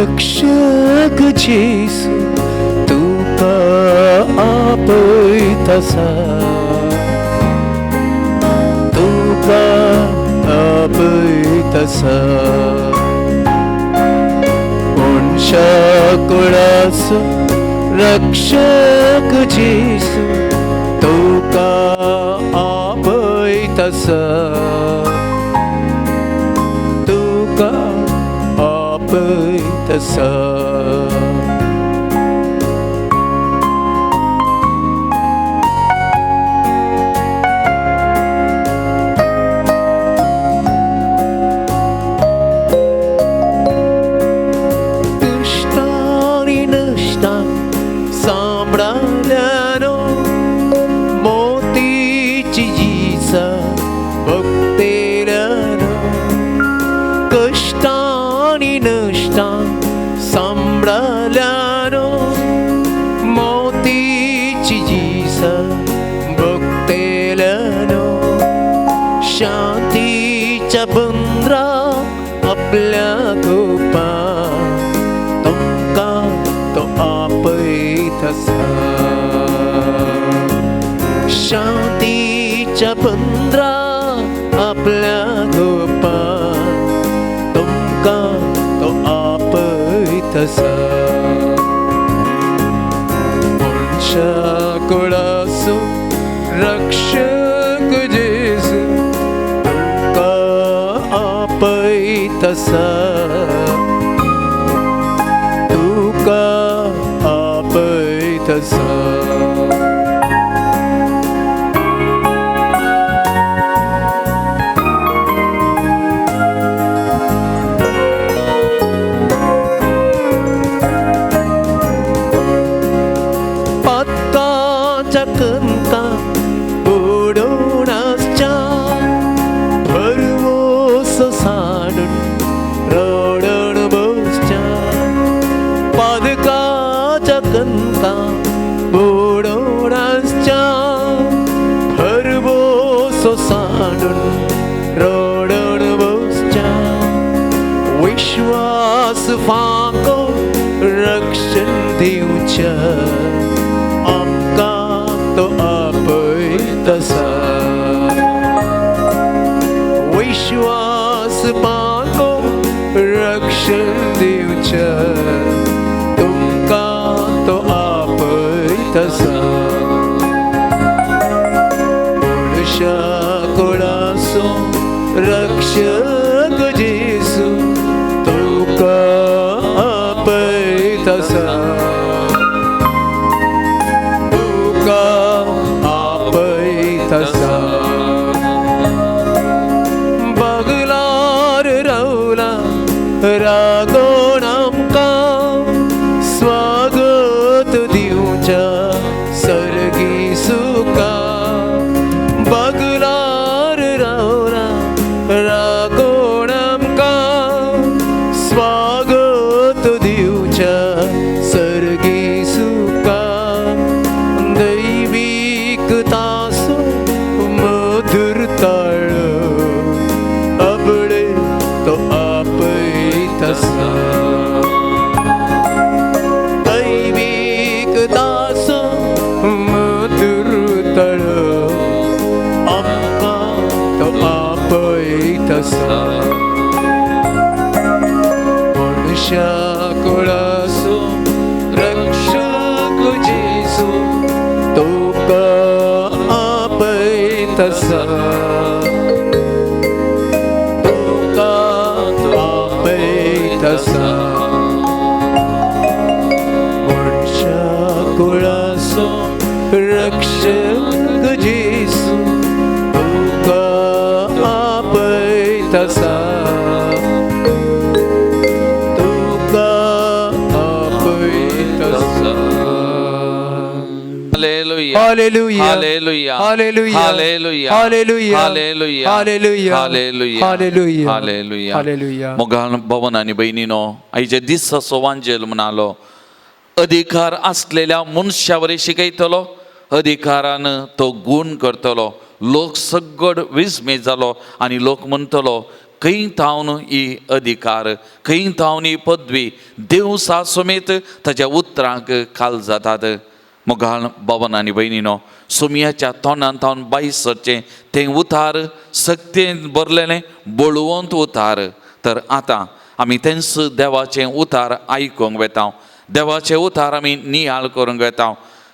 रक्षक जेसू तुका आपयतासा, तुका आपयतासा. मनशाकुळाचो रक्षक जेसू तुका आपयतासा, तुका आपयतासा. दुष्टांनी नष्टां सांबाळल्यानो मोतीची जीसा भक्तेल्यानो. कष्टांनी नष्टां सांबाळल्यानो मोतीची जीसा भक्तेल्यानो. शांतीच्या बंदरा आपल्या गोपा तुमकां तो आपयतासा. शांतीच्या बंदरा आपल्या गोपा तुमकां तो आपयतासा. मनशाकुळाचो रक्षक जेसू तुका आपयतासा, तुका आपयतासा. पातकाच्या कणकां बुडोवनासच्या भरवोसो साडून रडण बसच्या. पातकाच्या कणकां बुडोवनासच्या भरवोसो साडून रडण बसच्या. विश्वास फाको रक्षण दिवच्या आमकां तो आपयतासा. विश्वास पाको रक्षण दिवच्या तुमकां तो आपयतासा. मनशाकुळाचो रक्षक जेसू तुका आपयतासा, तुका आपयतासा. बगलार रावला रागोण आमकां स्वागत दिवच्या सर्गी सुका. बगलार रावला रागोण आमकां स्वागत दिवच्या सर्गी सुका. दैवीक तासो मधुर ताळ अबळे तो आपयतासा. दैवीक तासो मधुर ताळ आमकां तो आपयतासा. मनशाकुळाचो रक्षक जेसू तुका आपयतासा, तुका आपयतासा. मनशाकुळाचो रक्षक जेसू तुका आपयतासा, तुका आपयतासा. Hallelujah. Hallelujah. Hallelujah. Hallelujah. Hallelujah. Hallelujah. Hallelujah. Hallelujah. Hallelujah. Hallelujah. Hallelujah. Hallelujah. मोगान भवन आणि बहिणीनो, आयचे दीस सोवांजेल म्हणालो. अधिकार असलेल्या मनुष्यावर शिकयतलो, अधिकारान तो गुण करतलो. लोक सगळं विस्मे जालो आणि लोक म्हणतलो खंय थावन ही अधिकार खंय थावन ही पदवी देवसा समेत ताच्या उतरांक खाल जातात. मोगाळ बाबन आनी भयणीनो, सुमयाच्या तोंडान थावन बायस सरचें तें उतार सक्तेन बरलेलें बळवंत उतार. तर आतां आमी तेंच देवाचें उतार आयकूंक वेता. देवाचें उतार आमी नियाळ करूंक वेता.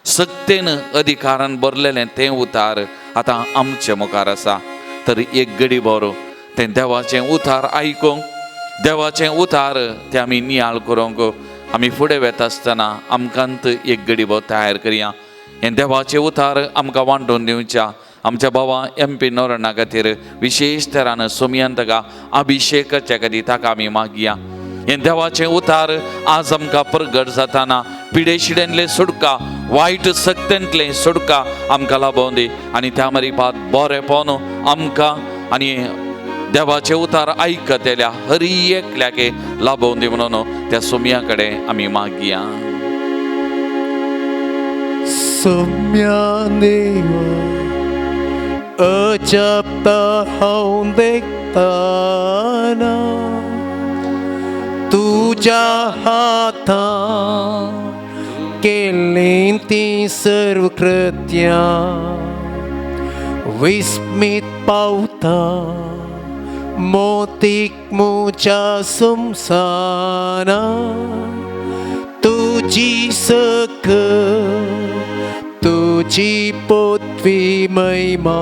सक्तेन अधिकारान बरलेलें तें उतार आतां आमचे मुखार आसा. तर एक घडी भर तें देवाचें उतार आयकूंक, देवाचें उतार तें आमी नियाळ करूंक आमी फुडें वेता आसतना आमकांत एक घडी भर तयार करया. हें देवाचें उतार आमकां वांटून दिवच्या आमच्या भावा MP नोरणा खातीर विशेश तरान सुमयान ताका अभिशेकाच्या खातीर ताका आमी मागया. हें देवाचें उतार आज आमकां प्रगट जाताना पिडे शिडेंतले सुटका, वायट सक्तेंतले सुटका आमकां लाभोवन दी आनी त्या मरीपात बरेंपण आमकां आनी देवाचे उतार आयकतेल्या हर एकल्याक लाभोवन दी म्हणून त्या सुमया कडेन आमी मागया. Sumya Deva Ajapta haun dektana तुझ्या हातान केलें ती सर्व कृत्या विस्मित पावता मोतीक मुच्या सुमसाना तुझी तुझी पदवी महिमा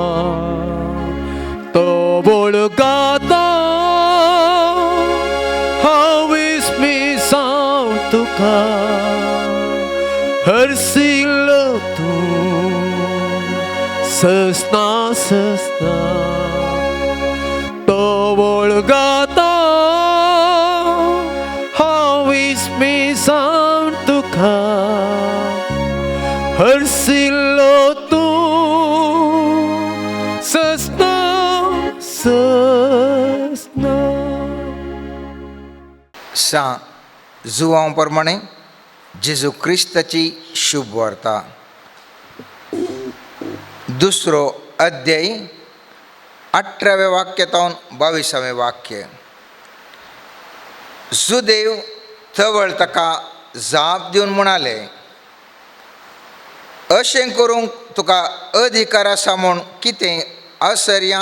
तो बोळगाता तुका हरसिल्लो तू ससना ससना तो वळगाता हांव इसमेसावन तुका हरसिल्लो तू ससना ससना. जुवां प्रमाणे जेजू क्रिस्ताची शुभ वार्ता. दुसरो अध्याय 18व्या वाक्यातून 22वें वाक्य. जुदेव थवळ ताका जाप दिवन म्हणाले, अशें करूंक तुका अधिकार आसा म्हूण कितें आश्चर्य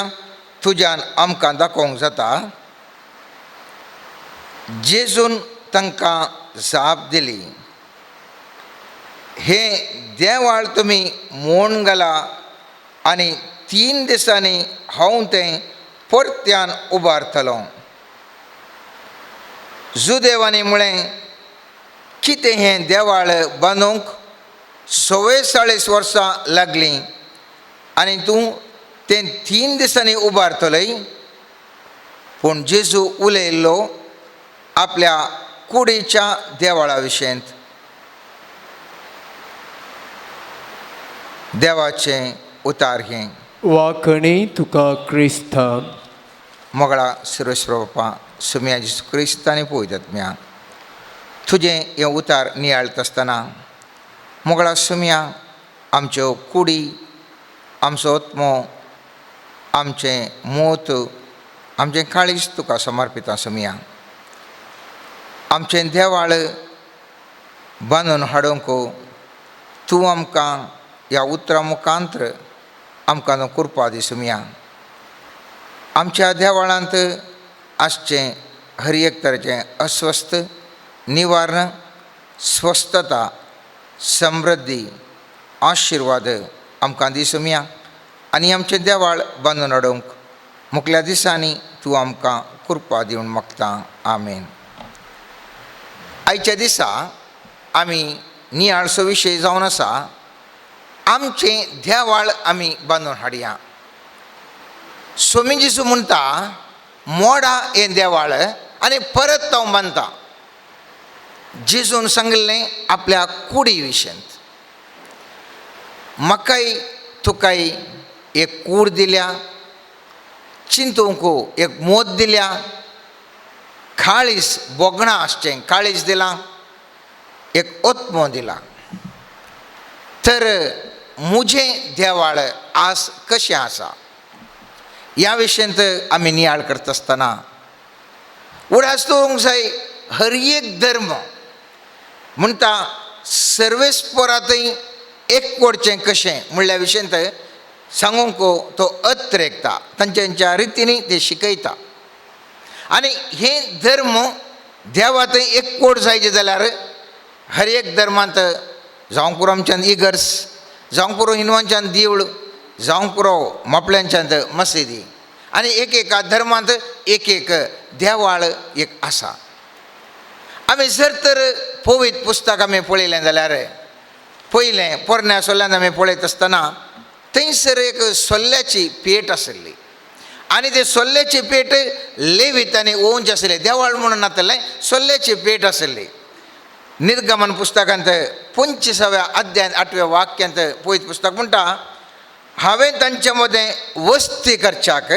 तुज्यान आमकां दाखोवंक जाता. जेजून तांकां जाप दिली, हे देवाळ तुमी मोडून घाला आनी 3 दिसांनी हांव तें परत्यान उबारतलो. जुदेवांनी म्हळें, कितें हें देवाळ बांदूंक 44 वर्सां लागलीं आनी तूं तें 3 दिसांनी उबारतलय. पूण जेजू उलयल्लो आपल्या कुडीच्या देवाळा विशयंत. देवाचें उतार हें. वाकणी तुका क्रिस्ता. मोगळा सर्वेस्वर बापा, सुमया जेजू क्रिस्तांनी पळयतात म्या तुजें हें उतार नियाळत आसतना मोगळा सुमया आमच्यो कुडी, आमचो आत्मो, आमचें मूत, आमचें काळीज तुका समर्पिता. सुमया आमचें देवाळ बांदून हाडूंक तूं आमकां ह्या उतरां मुखांतर आमकां कृपा दी. सुमया आमच्या देवाळांत आसचें हर एक तरेचें अस्वस्थ निवारण, स्वस्थता, समृद्धी, आशिर्वाद आमकां दी. सुमया आनी आमचें देवाळ बांदून हाडूंक मुखल्या दिसांनी तूं आमकां कृपा दिवन मागता. आमेन. आयच्या दिसा आमी नियाळसो विशय जावन आसा, आमचें देवाळ आमी बांदून हाडया. स्वामी जेजू म्हणटा, मोडा हें देवाळ आनी परत हांव बांदता. जेजून सांगलें आपल्या कुडी विशयंत. म्हाकाय तुकाय एक कूड दिल्या, चिंतूंक एक मोत दिल्या, काळीज बोगणा आसचें काळीज दिलां, एक ओत्मो दिला. तर मुजें देवाळ आज कशें आसा ह्या विशयंत आमी नियाळ करता आसतना उडास तो जाय हर एक धर्म म्हणटा सर्वेस्परांतय एक कोडचें कशें म्हणल्या विशयंत सांगूंक तो अत्रेकता तांच्या रितीनी ते शिकयता आनी हे धर्म देवांतय एक कोड जायचे जाल्यार हर एक धर्मांत जावं पुरो आमच्यान इगर्ज जावं पुरो हिंदुवांच्यान देवूळ जावं पुरो मापल्यांच्यान मशिदी आनी एका धर्मांत एक देवाळ एक आसा. आमी जर तर पवित्र पुस्तक आमी पळयलें जाल्यार पयलें पोरण्या सोल्ल्यान आमी पळयत आसतना थंयसर एक सोल्ल्याची पेट आशिल्ली आनी ते सोल्ल्याची पेट लेवीत आनी ओंज आशिल्ले देवाळ म्हणून नातलें सोल्ल्याची पेट आशिल्ली. निर्गमन पुस्तकांत 25व्या अध्यायान 8व्या वाक्यांत पवित्र पुस्तक म्हणटा हांवें तांचे मदें वस्ती करच्याक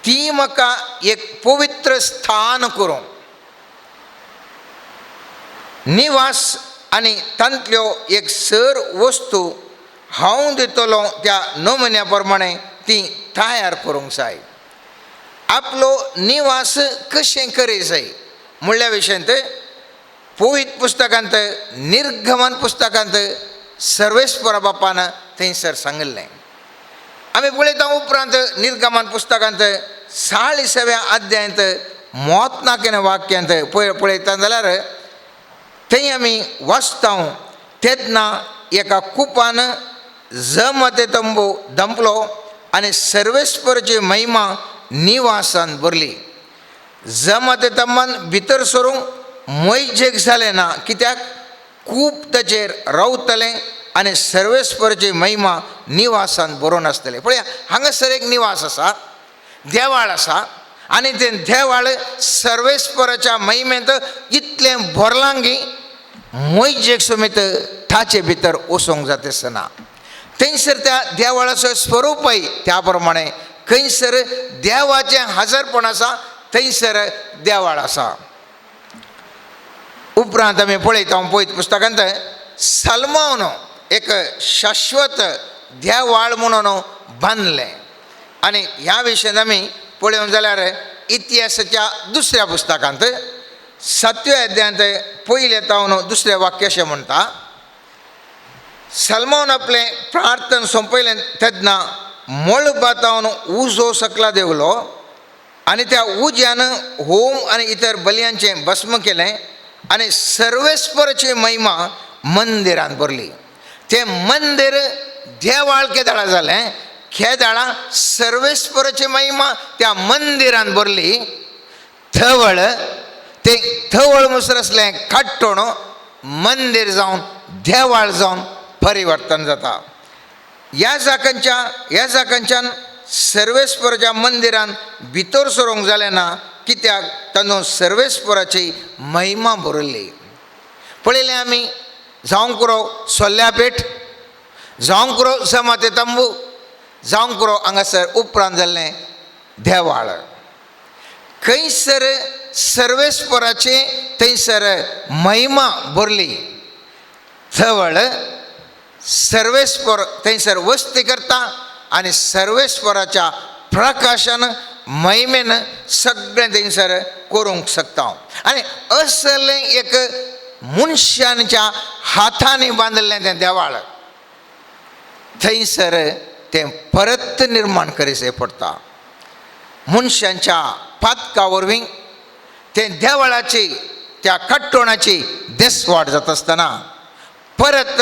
ती म्हाका एक पवित्र स्थान करूं निवास आनी तांतल्यो एक सर वस्तू हांव दितलो त्या नमुन्या प्रमाणे ती तयार करूंक जाय. आपलो निवास कशें करी जाय म्हणल्या विशयंत पवित्र पुस्तकांत निर्गमन पुस्तकांत सर्वेस्पर बापान थंयसर सांगिल्लें. आमी पळयता उपरांत निर्गमन पुस्तकांत 40व्या अध्यायांत 32 वाक्यांत पळयता जाल्यार थंय आमी वाचता तेन्ना एका कुपान जमते तंबू दंपलो आनी सर्वेस्पराची महिमा निवासान भरली. जमते तंबान भितर सरूंक मोयजेक जालें ना कित्याक खूब ताचेर रावतलें आनी सर्वेस्पराची महिमा निवासान भरून आसतलें. पळया हांगासर एक निवास आसा देवाळ आसा आनी तें देवाळ सर्वेस्पराच्या महिमेंत इतलें भरलां की मोयजेक समेत ताचे भितर वचोंक जाता. थंयसर त्या देवाळाचो स्वरूपय त्या प्रमाणे खंयसर देवाचें हजरपण आसा थंयसर देवाळ आसा. उपरांत आमी पळयता पवित्र पुस्तकांत सलमोन एक शाश्वत देवाळ म्हणून बांदलें आनी ह्या विशयान आमी पळयोंक जाल्यार इतिहासाच्या 2ऱ्या पुस्तकांत 7व्या अध्यायांत पयले तावन 2रे वाक्य अशें म्हणटा सलमोन आपलें प्रार्थन सोंपयलें तेन्ना मळबातावन उजो सकला देवलो आनी त्या उज्यान होम आनी इतर बलयांचें भस्म केलें आनी सर्वेस्पराची महिमा मंदिरांत भरली. तें मंदिर देवाळ केदाळा जालें केदाळा सर्वेस्पराची महिमा त्या मंदिरांत भरली. थवळ तें थवळ मुसर आसलें काडटोण मंदिर जावन देवाळ जावन परिवर्तन जाता. ह्या जाकांच्यान सर्वेस्पराच्या मंदिरान भितर सरूंक जालें ना कित्याक तातूंत सर्वेस्पराची महिमा भरिल्ली. पळयलें आमी जावं करो सोल्ल्या पेट जावं करो जमते तंबू जावं करो हांगासर उपरांत जाल्लें देवाळ खंयसर सर्वेस्पराची थंयसर महिमा भरली. थवळ सर्वेस्पर थंयसर वस्ती करता आनी सर्वेस्पराच्या प्रकाशान महिमेन सगळें थंयसर करूंक शकता. आनी असलें एक मनशांच्या हातांनी बांदलें तें देवाळ थंयसर तें परत निर्माण करचें पडटा. मनशांच्या पातका वरवीं तें देवाळाची त्या कट्टोणाची देसवाड जाता आसतना परत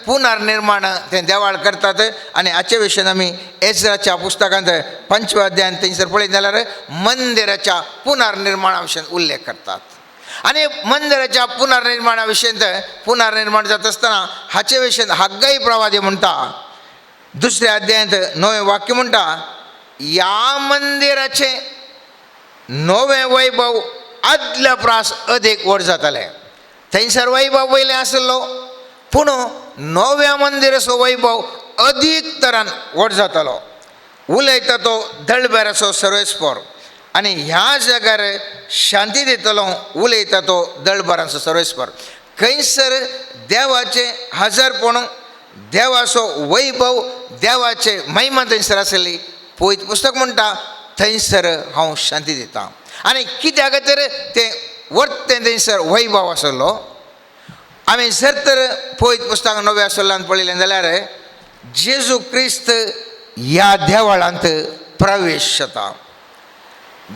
पुनर्निर्माण तें देवाळ करतात. आनी हाचे विशयान आमी एजराच्या पुस्तकांत 5व्या अध्यायान थंयसर पळयत जाल्यार मंदिराच्या पुनर्निर्माणा विशयान उल्लेख करतात. आनी मंदिराच्या पुनर्निर्माणा विशयंत पुनर्निर्माण जाता आसतना हाचे विशयान हग्गाई प्रवादी म्हणटा 2ऱ्या अध्यायांत 9वें वाक्य म्हणटा ह्या मंदिराचें नवें वैभव आदल्या प्रास अदीक व्हड जातालें. थंयसर वैभव पयलें आसलो पूण नव्या मंदिराचो वैभव अदीक तरान व्हड जातालो. उलयता तो दळबेराचो सर्वेस्पर आनी ह्या जगार शांती दितलो उलयता तो दळबराचो सर्वेस्पर. खंयसर देवाचें हजरपण देवाचो वैभव देवाचे महिमा थंयसर आसली. पवित्र पुस्तक म्हणटा थंयसर हांव शांती दितां. आनी कित्याक तर तें वर्तें थंयसर वैभव आसलो. आमी जर तर पळयत पुस्तक नव्या आसल्ल्यान पळयलें जाल्यार जेजू क्रिस्त ह्या देवळांत प्रवेश जाता.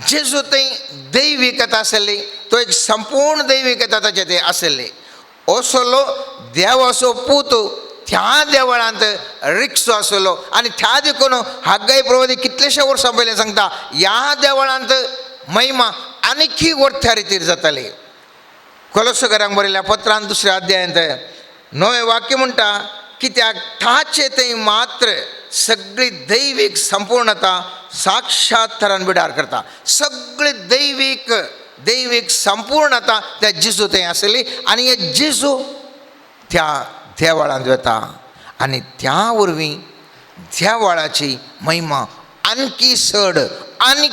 जेजू थंय दैविकता आसली, तो एक संपूर्ण दैविकता ताचे थंय आसली. असलो देवाचो पूत त्या देवळांत रिक्षो आसलो आनी त्या देखून हागाय प्रवादी कितलेशे वर्सां पयलीं सांगता ह्या देवळांत महिमा आनीकय व्हडल्या रितीर जाताली. कोलोसांकारांक बरयल्ल्या पत्रांत 2 अध्यायांत 9वें वाक्य म्हणटा कित्याक ताचे थंय मात्र सगळी दैवीक संपूर्णता साक्षात थरान बिडार करता. सगळी दैवीक संपूर्णता त्या जेजू थंय आसली आनी हे जेजू त्या देवळांत वता आनी त्या वरवीं देवळाची महिमा आनी चड आनी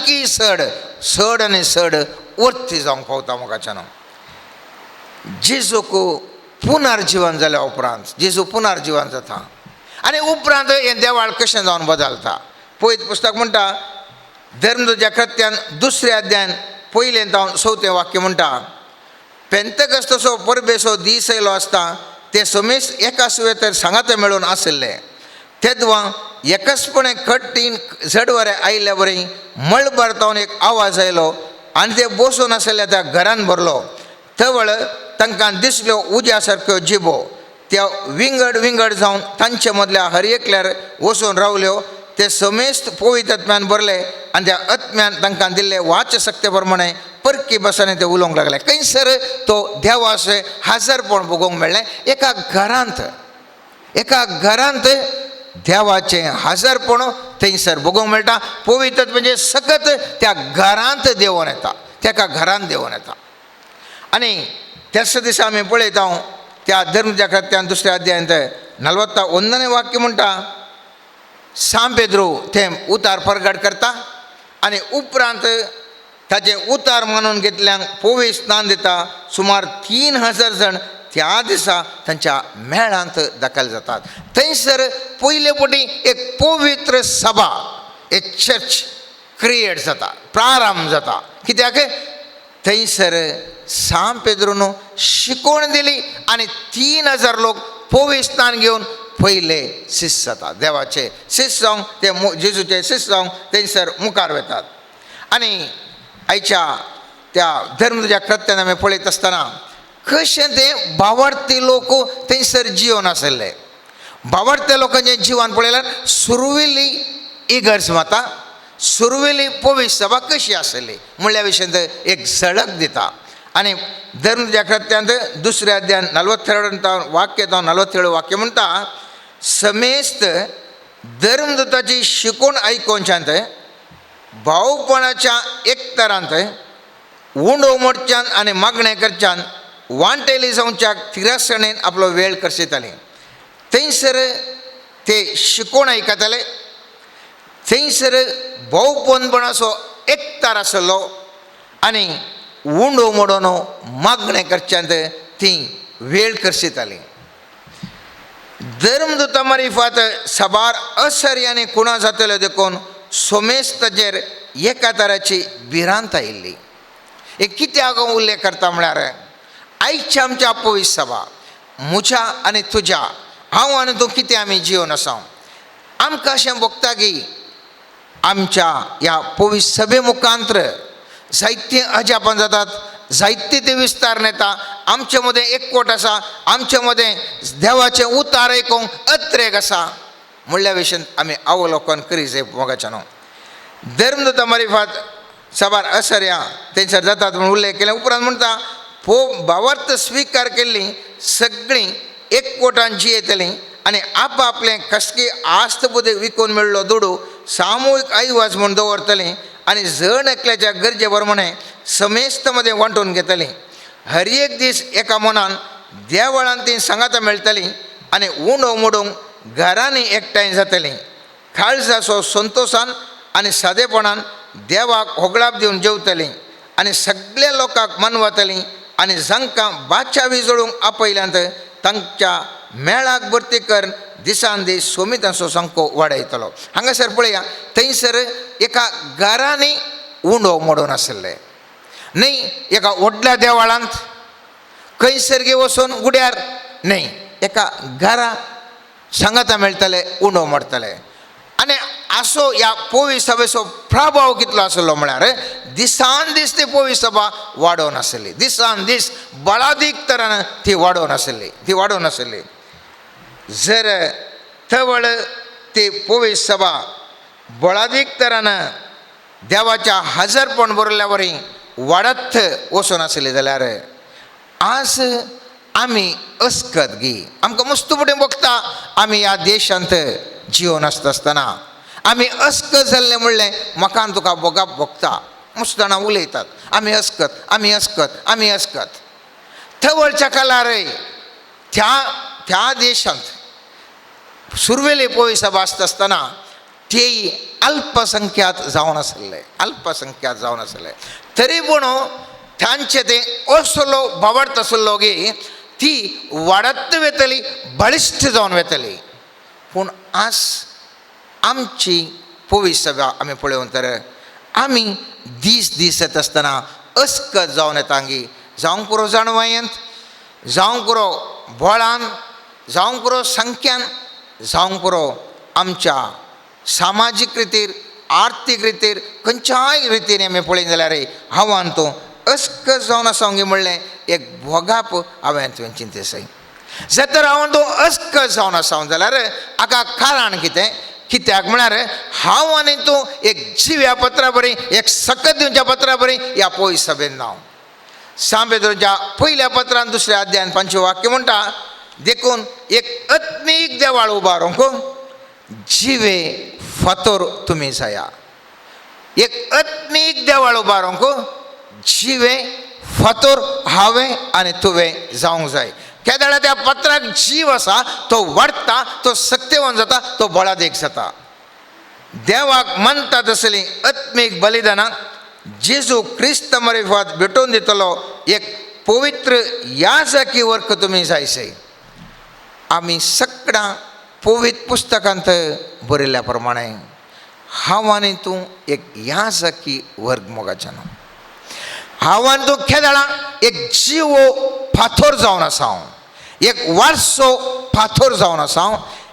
चड वर्ती जावंक पावता. मोगाच्यान जेजूक पुनर्जीवन जाल्या उपरांत जेजू पुनर्जीवन जाता आनी उपरांत हें देवाळ कशें जावन बदलता. पळयत पुस्तक म्हणटा धर्मदूताच्या कृत्यान 2 अध्यायान 1 जावन 4 वाक्य म्हणटा पेंतकस्ताचो परबेचो दीस येयलो आसता ते समेस एका सुवेतर सांगाते मेळून आशिल्ले. तेदवां एकसपणे कट्टीन झडवरे आयिल्ल्या बरें मळबार तावन एक आवाज आयलो आनी ते बसून आशिल्ल्या त्या घरान भरलो. तवळ तांकां दिसल्यो उज्या सारक्यो जिबो त्या विंगड जावन तांचे मदल्या हर एकल्यार वचून रावल्यो. ते समेस्त पवित्र आत्म्यान भरले आनी त्या आत्म्यान तांकां दिल्ले वाचशक्ते प्रमाणे परकी बसांनी ते उलोवंक लागले. खंयसर तो देवाचें हाजरपण भोगोवंक मेळ्ळें. एका घरांत देवाचें हाजरपण थंयसर भोगोवंक मेळटा. पवित्र म्हणजे सकत त्या घरांत देंवोन येता, तेका घरांत देंवोन येता. आनी त्याच दिसा आमी पळयता त्या धर्मच्या कृत्यान 2 अध्यायांत 41वें वाक्य म्हणटा सांत पेद्रू थंय उतार प्रगट करता आनी उपरांत ताचे उतार मानून घेतल्यांक पवित्र स्नान दिता. सुमार 3000 जण त्या दिसा तांच्या मेळांत दाखल जातात. थंयसर पयले फावटी एक पवित्र सभा एक चर्च क्रिएट जाता, प्रारंभ जाता. कित्याक थंयसर सांत पेद्रून शिकवण दिली आनी 3000 लोक पवित्र स्नान घेवन पयले शिश्य जातात. देवाचे शिश्य जावंक ते जेजूचे शिश्य जावंक थंयसर मुखार वतात. आनी आयच्या त्या धर्मदूताच्या कृत्यान आमी पळयत आसतना कशें तें भावार्थी लोक थंयसर जिवन आसले. भावार्थी लोकांचें जिवन पळयल्यार सुरविल्ली इगर्ज माता, सुरविल्ली पवित्र सभा कशी आसली म्हणल्या विशयान एक झळक दिता. आनी धर्मदूताच्या कृत्यांत 2 अध्यायान 43 वाक्य जावन 47 वाक्य म्हणटा समेस्त धर्मदूताची शिकवण आयकोवच्यान भावपणाच्या एकतरांत उंडो मोडच्यान आनी मागणें करच्यान वांटेली जावच्याक तिरासणेन आपलो वेळ करशिताली. थंयसर ते शिकवण आयकताले. थंयसर भावपणपणाचो एकतार आसलो आनी उंडो मोडोन मागणें करच्यान ती वेळ करशिताली. धर्मदूता मार्फत सभार असर्यानी कुणा जातल्यो देखून सोमेस्त ताजेर एका तराची भिरांत आयिल्ली. हे कित्याक उल्लेख करता म्हळ्यार आयच्या आमच्या पवित्र सभा म्हज्या आनी तुज्या हांव आनी तूं कितें आमी जिवन आसा आमकां अशें भोगता की आमच्या ह्या पवित्र सभे मुखांत्र जायतीं अजापां जातात, जायते ते विस्तार नेता. आमचे मदें एकवट आसा, आमचे मदें देवाचें उतार आयकोवंक अत्रेक आसा म्हणल्या विशयान आमी अवलोकन करी जाय. मोगाच्यान धर्मदूता मार्फत सभार असर्या थंयसर जातात म्हणून उल्लेख केले. उपरांत म्हणटा भावार्थ स्विकार केल्लीं सगळीं एकवटान जियेतलीं आनी आपआपलें कसकी आस्त बुद्धी विकून मेळ्ळो दुडू सामुहीक आयवाज म्हूण दवरतलीं आनी जण एकल्याच्या गरजे प्रमाणे समेस्त मदें वांटून घेतलीं. हर एक दीस एका मनान देवळांत तीं सांगातां मेळटलीं आनी उंडो मोडूंक घरांनी एकठांय जातलीं. काळजाचो संतोशान आनी सादेपणान देवाक होगळाप दिवन जेवतलीं आनी सगळ्या लोकांक मनवतलीं आनी जांकां बादच्या विजळूंक आपयल्यांत तांच्या मेळाक भरती करून दिसान दीस सोमितांचो संको वाडयतलो. हांगासर पळया थंयसर एका घरांनी उंडो मोडून आसले. नाही एका व्हडल्या देवाळांत खंयसर वचून गुड्यार नाही, एका घरा सांगाता मेळटले, उंडो मारतले. आनी असो ह्या पोवी सभेचो प्रभाव कितलो आसलो म्हळ्यार दिसान दीस ती पोवी सभा वाडोवन आसली, दिसान दीस बळादीक तरान ती वाडोवन आसली. जर थवळ ती पोवी सभा बळादीक तरान देवाच्या हजरपण बरोवल्या वरी वाडत वचून आसली जाल्यार आज आमी अस्कतगी आमकां मुस्तुपडे बघता. आमी ह्या देशांत जिवन आसतना आमी अस्कत जाल्ले म्हणलें म्हाका तुका बोगाप भोगता. मुस्त जाणां उलयतात आमी अस्कत. थवळच्या काळारय त्या देशांत सुरवेले पोवी सभा आसतना तेय अल्पसंख्यात जावन आसले. तरी पूण तांचे ते असलो बाबडत आसलो की ती वाडत वेतली, बळिश्ट जावन वेतली. पूण आज आमची पोवी सभा आमी पळोवन तर आमी दीस येत आसतना अस्कत जावन येतांगी. जावंक पुरो जाणवायेंत, जावंक पुरो बळान, जावंक पुरो संख्यान, जावंक पुरो आमच्या सामाजीक रितीर, आर्थीक रितीर, खंयच्याय रितीन आमी पळयत जाल्यार हांवान तो अस्कत जावन आसांगी म्हणलें एक भोगाप हांवें तुवें चिंतेसय. जर तर हांव तो अस्कत जावन आसां जाल्यार हाका कारण कित्याक म्हळ्यार हांव आनी तूं एक जिव्या पत्रा बरी, एक सकत दिवच्या पत्रा बरी ह्या पोवी सभेन नांव. सांबेदोच्या पयल्या पत्रान 2 अध्यायान 5 वाक्य म्हणटा, देखून एक आत्मीक देवाळ उबारूंक जिवे फातोर तुमी जाया. एक आत्मीक देवाळ उबारूंक जिवे फातोर हांवें आनी तुवें जावंक जाय. केदाळा त्या पत्राक जीव आसा तो वाडटा, तो सत्यवान जाता, तो बळादेक जाता. देवाक मानतात असली आत्मीक बलिदानाक जेजू क्रिस्त मार्फत भेटोवन दितलो एक पवित्र याजकी वर्क तुमी जायसै. आमी सगळ्यां पवित्र पुस्तकांत बरयल्या प्रमाणे हांव आनी तूं एक याजकी वर्ग मोगाच्यान हांव आनी तूं केदाळा एक जिवो फाथोर जावन आसा, एक वारसो फाथोर जावन आसा,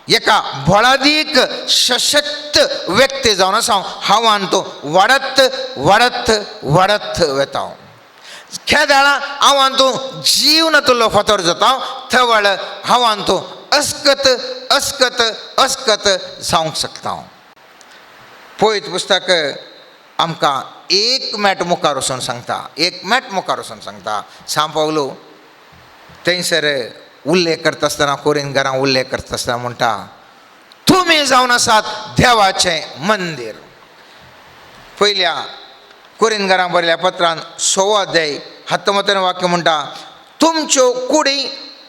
एका बळादीक सशक्त व्यक्ती जावन आसा. हांव आनी तूं वाडत वाडत वाडत वेता. केदाळा हांव आनी तूं जीवनांतलो फाथोर जाता, थवळ हांव आनी तूं अस्कत अस्कत अस्कत जावंक शकता. पळयत पुस्तक आमकां एक मॅट मुखार वचून सांगता, सांग पावलो थंयसर उल्लेख करता आसतना कोरीन घरां उल्लेख करता आसतना म्हणटा, तुमी जावन आसात देवाचें मंदीर. पयल्या कोरीन घरां बरयल्या पत्रान 6 अध्याय 19 वाक्य म्हणटा, तुमच्यो कुडी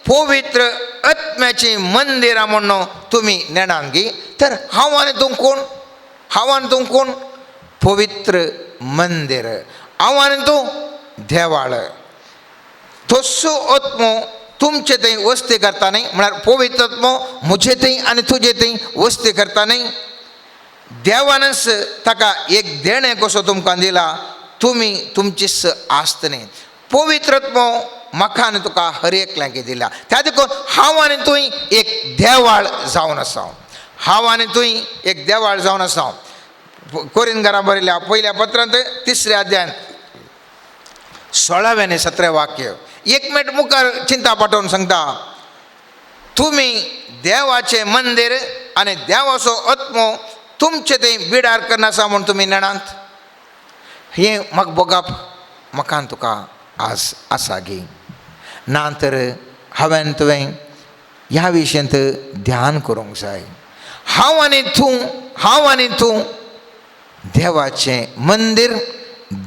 पवित्र आत्म्याची मंदिरां म्हणून तुमी नेणान गी. तर हांव आनी तूं कोण? पवित्र मंदिर. हांव आनी तूं देवाळ. तसो आत्मो तुमचे थंय वस्ती करता न्ही, म्हळ्यार पवित्र आत्मो म्हजे थंय आनी तुजे थंय वस्ती करता न्ही. देवानच ताका एक देणें कसो तुमकां दिला, तुमी तुमचीच आस्त न्ही. पवित्र आत्मो म्हाका आनी तुका हर एकल्याक दिला. त्या देखून हांव आनी तुवें एक देवाळ जावन आसा. कोरीन घरां बरयल्या पयल्या पत्रांत 3 अध्यायान 16वें आनी 17वें वाक्य एक मिनट मुखार चिंता पाठोवन सांगता, तुमी देवाचें मंदीर आनी देवाचो आत्मो तुमचे थंय बिडार करना आसा म्हूण तुमी नेणांत. हें म्हाका बोगाप म्हाका आनी तुका आज आसा गी ना, तर हांवें तुवें ह्या विशयांत ध्यान करूंक जाय. हांव आनी तूं देवाचें मंदीर,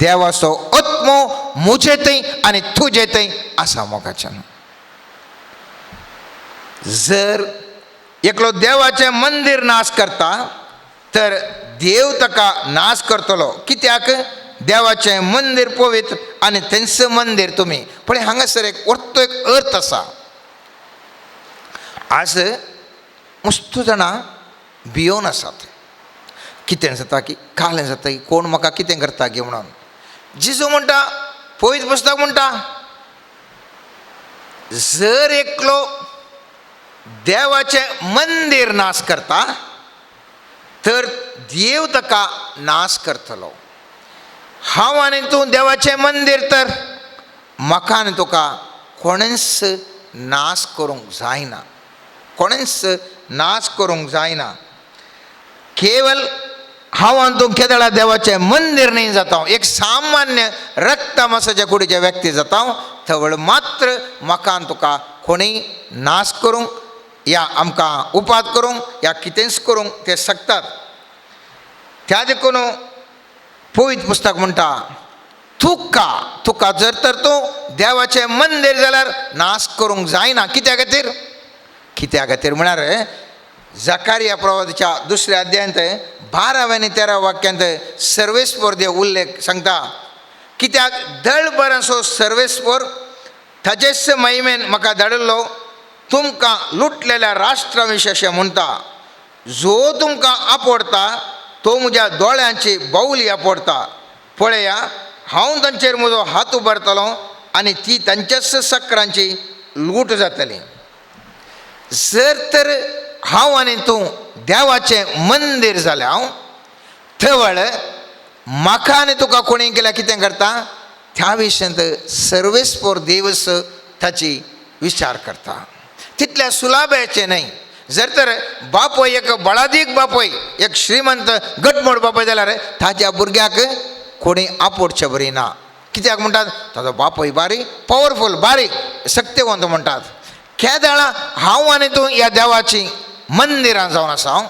देवाचो आत्मो म्हजे थंय आनी तुजे थंय आसा मोगाच्यान. जर एकलो देवाचें मंदीर नाश करता तर देव ताका नाश करतलो. कित्याक? देवाचें मंदीर पवित्र आनी थंयच मंदीर तुमी. पण हांगासर एक अर्थ आसा. आज मस्त जाणां भियोन आसात. कितें जाता की कालें जाता की कोण म्हाका कितें करता गे म्हणून. जिजू म्हणटा पवित्र पुस्तक म्हणटा जर एकलो देवाचे मंदिर नाश करता तर देव ताका नाश करतलो. हांव आनी तूं देवाचें मंदिर तर म्हाका आनी तुका कोणेंच नाश करूंक जायना, कोणेंच नाश करूंक जायना. केवल हांव आनी तूं केदळा देवाचें मंदिर न्ही जाता, एक सामान्य रक्त मांसाच्या कुडीचे व्यक्ती जाता, थवळ मात्र म्हाका आनी तुका कोणीय नाश करूंक या आमकां उपात करूंक या कितेंच करूंक ते शकतात. त्या देखून पवित्र पुस्तक म्हणटा तुका जर तर तूं देवाचें मंदिर जाल्यार नाश करूंक जायना. कित्या खातीर म्हळ्यार जकारिया प्रवादीच्या 2 अध्यायांत 12 आनी 13 वाक्यांत सर्वेस्पर देव उल्लेख सांगता. कित्याक दळ बरासो सर्वेस्पर ताचेच महिमेन म्हाका धाडिल्लो तुमकां लुटलेल्या राष्ट्रा विशीं अशें म्हणटा, जो तुमकां आपडटा तो म्हज्या दोळ्यांची बावली आपडता. पळया हांव तांचेर म्हजो हात उबारतलो आनी ती तांच्याच सक्रांची लूट जातली. जर तर हांव आनी तूं देवाचें मंदिर जाल्या थवळ म्हाका आनी तुका कोणी केल्या कितें करता त्या विशयांत सर्वेस्पर देवच ताची विचार करता. तितल्या सुलाभेचें न्हय. जर तर बापोय एक बळादीक बापोय एक श्रीमंत घटमूट बापोय जाल्यार ताच्या भुरग्याक कोणी आपडचें बरी ना. कित्याक म्हणटात ताचो बापोय बारी पॉवरफूल बारीक शक्तिवंत म्हणटात. केदाळा हांव आनी तूं ह्या देवाची मंदिरां जावन आसा.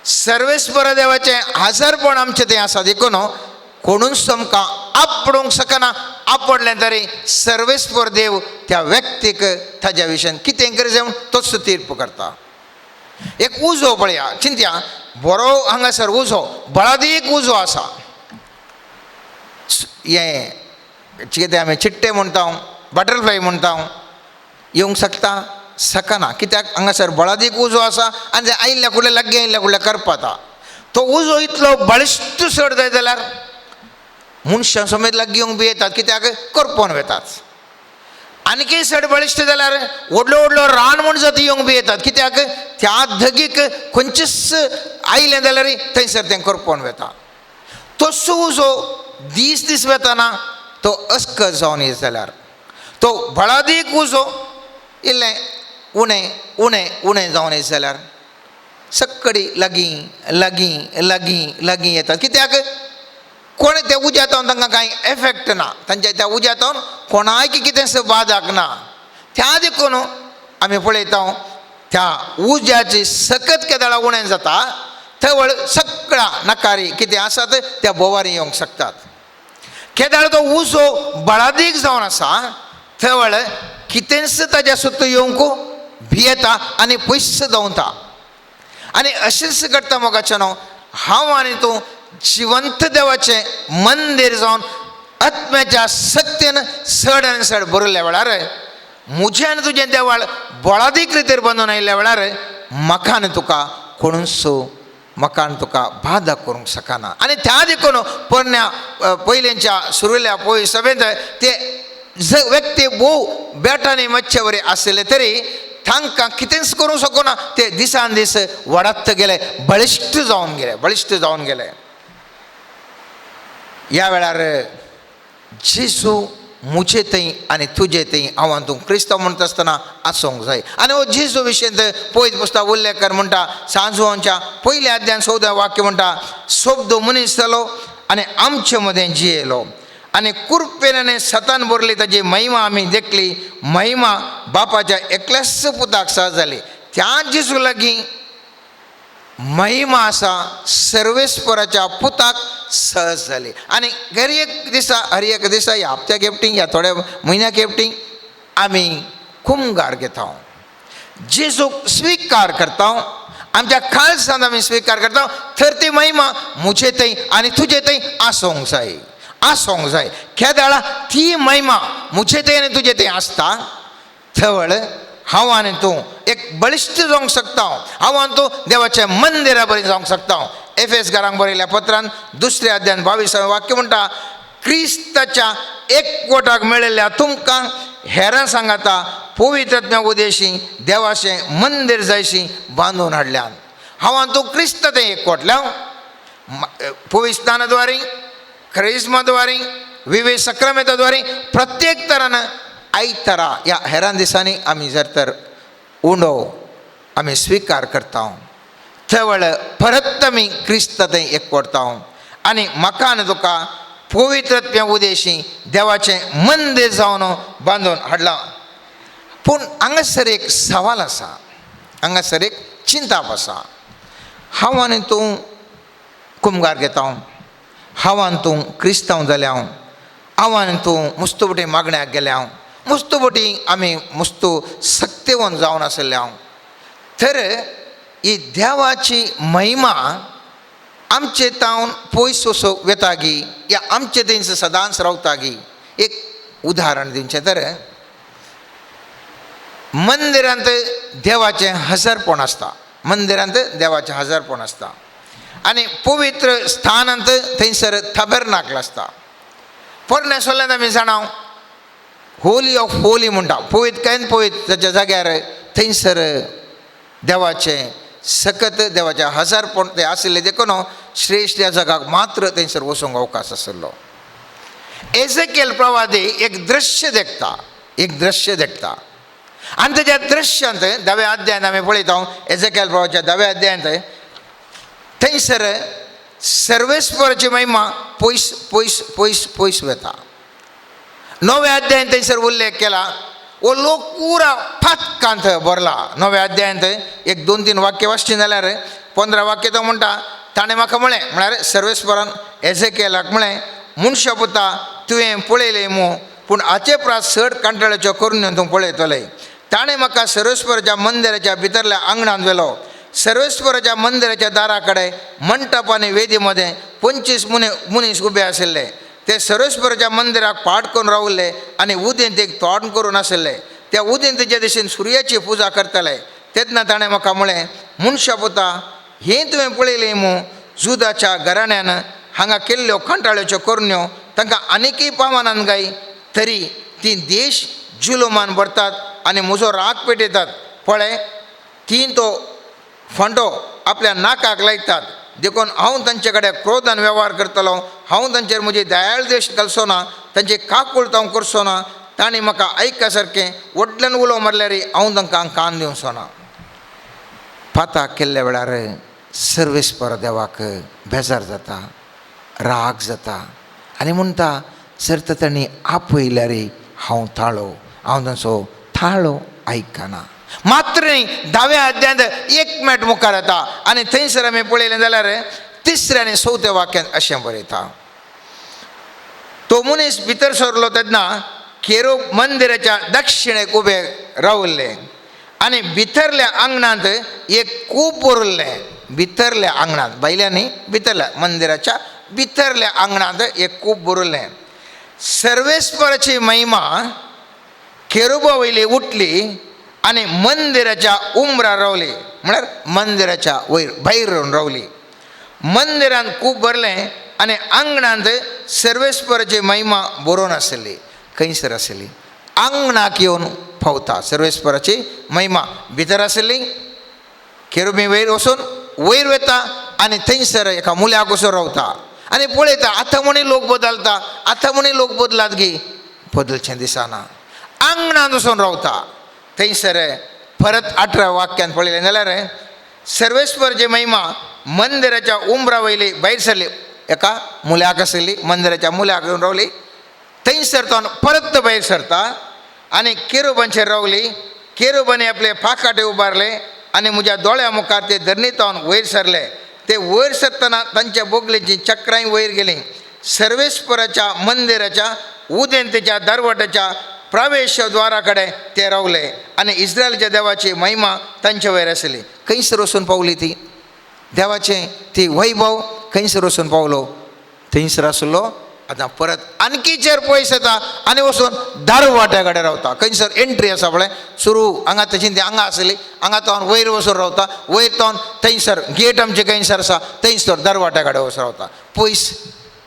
सर्वेस्पर देवाचें हजरपण आमचें तें आसा देखून कोणूच आमकां आपडूंक शकना. आपडलें तरी सर्वेस्पर देव त्या व्यक्तीक ताच्या विशयान कितें गरजे म्हूण तोच तीर्प करता. एक उजो पळया, चिंत्या बरो हांगासर उजो बळादीक उजो आसा. हें कितें आमी चिट्टे म्हणटा बटरफ्लाय म्हणटा येवंक शकना. कित्याक हांगासर बळादीक उजो आसा आनी आयिल्ल्या फुडें लागीं आयिल्ल्या फुडें करपाता. तो उजो इतलो बळिश्ट चड जाय जाल्यार मनशां समेत लागीं येवंक बी येतात. कित्याक करपोन वेतात. आनीकय चड बळिश्ट जाल्यार व्हडलो व्हडलो रान म्हूण जाती येवंक बी येतात. कित्याक त्या धगीक खंयचेच आयलें जाल्यार थंयसर तें करपोन वेता. तसो उजो दीस वेताना तो अस्क जावन येत जाल्यार तो बळादीक उजो इल्लें उणें जावन येत जाल्यार सक्कडी लागीं येतात. कित्याक कोण त्या उज्यातावन तांकां कांय एफेक्ट ना. तांच्या त्या उज्यातावन कोणाय कितेंच बादाक ना. त्या देखून आमी पळयता त्या उज्याची सकत केदाळा उणें जाता थवळ सगळ्या नकारी कितें आसात त्या बोवारी येवंक शकतात. केदाळ तो उजो बळादीक जावन आसा थवळ कितेंच ताच्या सुत्त येवंक भियेता आनी पयस धांवता. आनी अशेंच घडटा मोगाचें न्हू. हांव आनी तूं जिवंत देवाचें मंदिर जावन आत्म्याच्या शक्तीन चड आनी चड भरिल्ल्या वेळार म्हजें आनी तुजें देवाळ बळादीक रितीर बांदून आयिल्ल्या वेळार म्हाका आनी तुका कोणूच म्हाका आनी तुका बाधा करूंक शकना. आनी त्या देखून पोरण्या पयलींच्या सुरवेल्या पळय सभेंत ते व्यक्ती भोव बेठांनी मच्छेवरी आसले तरी तांकां कितेंच करूंक शकना. ते दिसान दीस वाडत गेले, बळिश्ट जावन गेले. ह्या वेळार जेजू मुजे थंय आनी तुजे थंय हांव तूं क्रिस्तांव म्हणटा आसतना आसूंक जाय. आनी हो जेजू विशयंत पळयत पुस्तक उल्लेख म्हणटा सांजोवांच्या 1 अध्यायान 14 वाक्य म्हणटा सोबदो मनीस जालो आनी आमचे मदें जियेलो आनी कुरपेन आनी सतान भरली ताची महिमा आमी देखली. महिमा बापाच्या एकल्याच पुताक सहज जाली. त्या जेजू लागीं महिमा आसा सर्वेस्पराच्या पुताक सहज जाली. आनी हर एक दिसा ह्या हप्त्या केपटींग ह्या थोड्या म्हयन्या केपटींग आमी कुमगार घेता, जेजूक स्विकार करता. आमच्या खालसांत आमी स्विकार करता. तर ती महिमा म्हजे थंय आनी तुजे थंय आसूंक जाय. केदाळा ती महिमा म्हजे थंय आनी तुजे थंय आसता थवळ हांव आनी तूं एक बळिश्ट जावंक शकता. हांव आनी तूं देवाच्या मंदिरा बरी जावंक शकता. एफेस घरांक बरयल्या पत्रांत 2 अध्यायान 22 वाक्य म्हणटा क्रिस्ताच्या एकवटाक मेळिल्ल्या तुमकां हेरां सांगाता पवित्रत्म्या उदेशी देवाचें मंदिर जायशी बांदून हाडल्यान. हांव तूं क्रिस्त तें एकवटल्या पवित्र स्नानाद्वारे ख्रिस्माद्वारे विवेक सक्रामेंताद्वारे प्रत्येक तरान आयतारा ह्या हेरां दिसांनी आमी जर तर उंडो आमी स्विकार करता त्या वेळा परत आमी क्रिस्त तें एकवटता आनी म्हाका आनी तुका पवित्रत्म्या उदेशी देवाचें मंदिर जावन बांदून हाडलां. पूण हांगासर एक सवाल आसा, हांगासर एक चिंताप आसा. हांव आनी तूं कुमगार घेता, हांव आनी तूं क्रिस्तांव जाल्या, हांव आनी तूं मुस्तुबटी मागण्याक गेल्या, मुस्तुबटी आमी मुस्तू सक्तेवन जावन आसल्या, तर ही देवाची महिमा आमचे तावन पयस वचूंक वेतागी या आमचे थंयच सदांच रावतागी. एक उदाहरण दिवचें तर मंदिरांत देवाचें हजरपण आसता, मंदिरांत देवाचें हजरपण आसता आनी पवित्र स्थानांत थंयसर थबरनाकल आसता. पोरण्या सोल्यांत आमी जाणां होली ऑफ होली म्हणटा, पवित्रकायेन पवित्राच्या जाग्यार थंयसर देवाचें सकत देवाच्या हजरपण तें आशिल्लें देखून श्रेश्ठ ह्या जगाक मात्र थंयसर वचूंक अवकाश आशिल्लो. एजेकिएल प्रवादी एक दृश्य देखता, एक दृश्य देखता आनी तेज्या दृश्यांत 10व्या अध्यायांत आमी पळयता, एजेकिएल प्रवाच्या 10व्या अध्यायांत थंयसर सर्वेस्पराची महिमा पयस पयस पयस पयस वता. 9व्या अध्यायांत थंयसर उल्लेख केला, वो लोक पुरा फातकांत भरला. 9व्या अध्यायांत एक 2-3 वाक्य वाचचीं जाल्यार 15 वाक्य तो म्हणटा, ताणें म्हाका म्हळें, म्हळ्यार सर्वेस्परान एजेकिएलाक म्हळें, मनशा पुता तुवें पळयलें मू, पूण हाचे प्रास चड कांटाळ्याच्यो करून तूं पळयतलें. ताणें म्हाका सर्वेस्पराच्या मंदिराच्या भितरल्या आंगणांत व्हेलो. सर्वेस्पराच्या मंदिराच्या दारा कडेन मंटप आनी वेदी मदें 25 मनीस उबे आशिल्ले. ते सर्वेस्पराच्या मंदिराक पाट करून रावल्ले आनी उदेंत एक तोंड करून आशिल्ले. त्या उदेंतीच्या दिशेन सुर्याची पुजा करताले. तेन्ना ताणें म्हाका म्हळें, मनशा पुता हें तुवें पळयलें मू, जुदाच्या घराण्यान हांगा केल्ल्यो कांटाळ्याच्यो करण्यो तांकां आनिकय पावनान गाय, तरी ती देश जुलुमान भरतात आनी म्हजो राग पेटयतात. पळय, ती तो फांटो आपल्या नाकाक लायतात, देखून हांव तांचे कडेन क्रोधान वेव्हार करतलो. हांव तांचेर म्हजी दयाळ देश घालचो ना, तांचे काकुळटाव करचो ना. तांणी म्हाका आयका सारकें व्हडल्यान उलो मारल्यार हांव तांकां कान दिवचो ना. पाताक केल्ल्या वेळार सर्वेस्पर देवाक बेजार जाता, राग जाता आनी म्हणटा, जर तर तांणी आपयल्यार हांव तांचो थाळो आयकना. मात्र 10व्या अध्यायांत एक मेट मुखार येता आनी थंयसर आमी पळयलें जाल्यार 3ऱ्या आनी 4थ्या वाक्यांत अशें बरयता, तो मनीस भितर सरलो तेन्ना केरूब मंदिराच्या दक्षिणेक उबे रावल्ले आनी भितरल्या आंगणांत एक कूप भरल्लें. भितरल्या आंगणांत, भायल्यानी भितरल्या मंदिराच्या भितरल्या आंगणांत एक कूप भरल्लें. सर्वेस्पराची महिमा केरूबा वयली उठली आनी मंदिराच्या उंबरार रावली, म्हळ्यार मंदिराच्या वयर भायर रावन रावली. मंदिरांत खूब भरलें आनी आंगणांत सर्वेस्पराची महिमा बरोवन आशिल्ली. खंयसर आशिल्ली? आंगणाक येवन फावता सर्वेस्पराची महिमा. भितर आशिल्ली, केरूबी वयर वचून वयर वता आनी थंयसर एका मुल्याक वचून रावता आनी पळयता, आतां म्हणी लोक बदलता, आतां म्हणी लोक बदलात गे, बदलचें दिसना. आंगणांत वचून रावता. थंयसर परत 18व्या वाक्यांत पळयलें जाल्यार सर्वेस्पराची महिमा मंदिराच्या उंबरा वयली भायर सरली. एका मुल्याक आशिल्ली, मंदिराच्या मुल्याक येवन रावली. थंयसर तो परत भायर सरता आनी केरूबांचेर रावली. केरूबांनी आपले फाकाटे उबारले आनी म्हज्या दोळ्या मुखार ते धरणीतावन वयर सरले. ते वयर सरतना तांच्या बोगलेची चक्रांय वयर गेलीं. सर्वेस्पराच्या मंदिराच्या उदेंतेच्या दरवटाच्या प्रवेशद्वारा कडेन ते रावले आनी इस्रायलच्या देवाची महिमा तांचे वयर आशिल्ली. खंयसर वचून पावली ती देवाचें ती वैभव खंयसर वचून पावलो? थंयसर आशिल्लो. आतां परत आणकी चेर पयस येता आनी वचून दारवाट्या कडेन रावता. खंयसर एंट्री आसा पळय, सुरू हांगा तशी ती हांगा आसली, हांगा तो वयर वचून रावता. वयर तो थंयसर गेट आमचे खंयसर आसा, थंयसर दारवाट्या कडेन वचून रावता. पयस,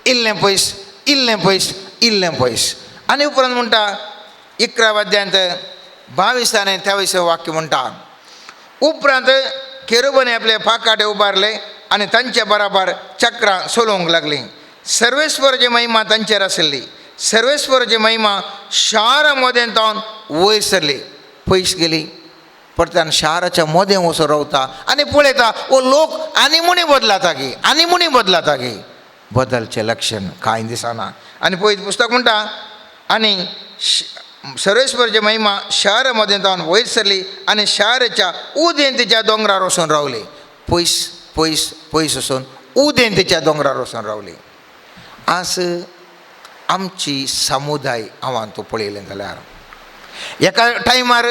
इल्लें पयस, इल्लें पयस आनी उपरांत म्हणटा 11 अध्यायांत 22 आनी 23 वाक्य म्हणटा उपरांत केरुबांनी आपले फाकाटे उबारले आनी तांचे बराबर चक्रां चलोवंक लागलीं. सर्वेस्वराची महिमा तांचेर आशिल्ली. सर्वेस्वराची महिमा शारा मदें तावन वयर सरली. पयस गेली परतान शाराच्या मदें वचून रावता आनी पळयता वो लोक आनी मुणी बदलाता गे बदलचें लक्षण कांय दिसना. आनी पळयत पुस्तक म्हणटा आनी सर्वेस्वराची महिमा शारामध्ये तावन वयर सरली आनी शाराच्या उदेंतीच्या दोंगरार वचून रावली. पयस वचून उदेंतीच्या दोंगरार वचून रावली. आज आमची समुदाय हांवां तूं पळयलें जाल्यार एका टायमार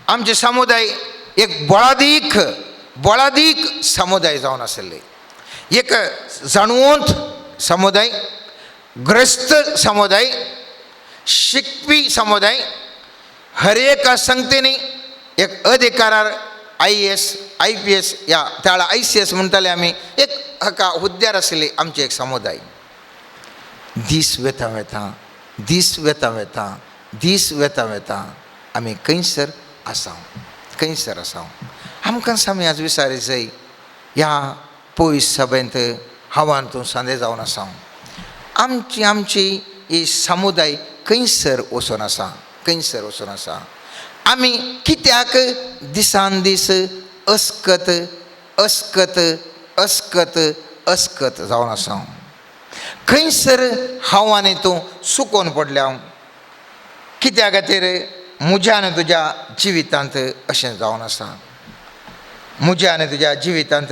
आमचे समुदाय एक बळादीक समुदाय जावन आशिल्ले. एक जाणवंत समुदाय, ग्रस्त समुदाय, शिकपी समुदाय, हर एका संगतींनी एक अधिकारार IAS IPS या त्या ICS म्हणटाले आमी एक हाका हुद्द्यार आशिल्ली आमचे एक समुदाय. दीस वेता आमी खंयसर आसां. आमकां सामी आज विचारी जाय ह्या पयस सभेंत हांवां तूं सांदे जावन आसां. आमची ही समुदाय खंयसर वचून आसा. आमी कित्याक दिसान दीस अस्कत जावन आसा. खंयसर हांव आनी तूं सुकोवन पडल्या. कित्या खातीर म्हज्या आनी तुज्या जिवितांत अशें जावन आसा. म्हज्या आनी तुज्या जिवितांत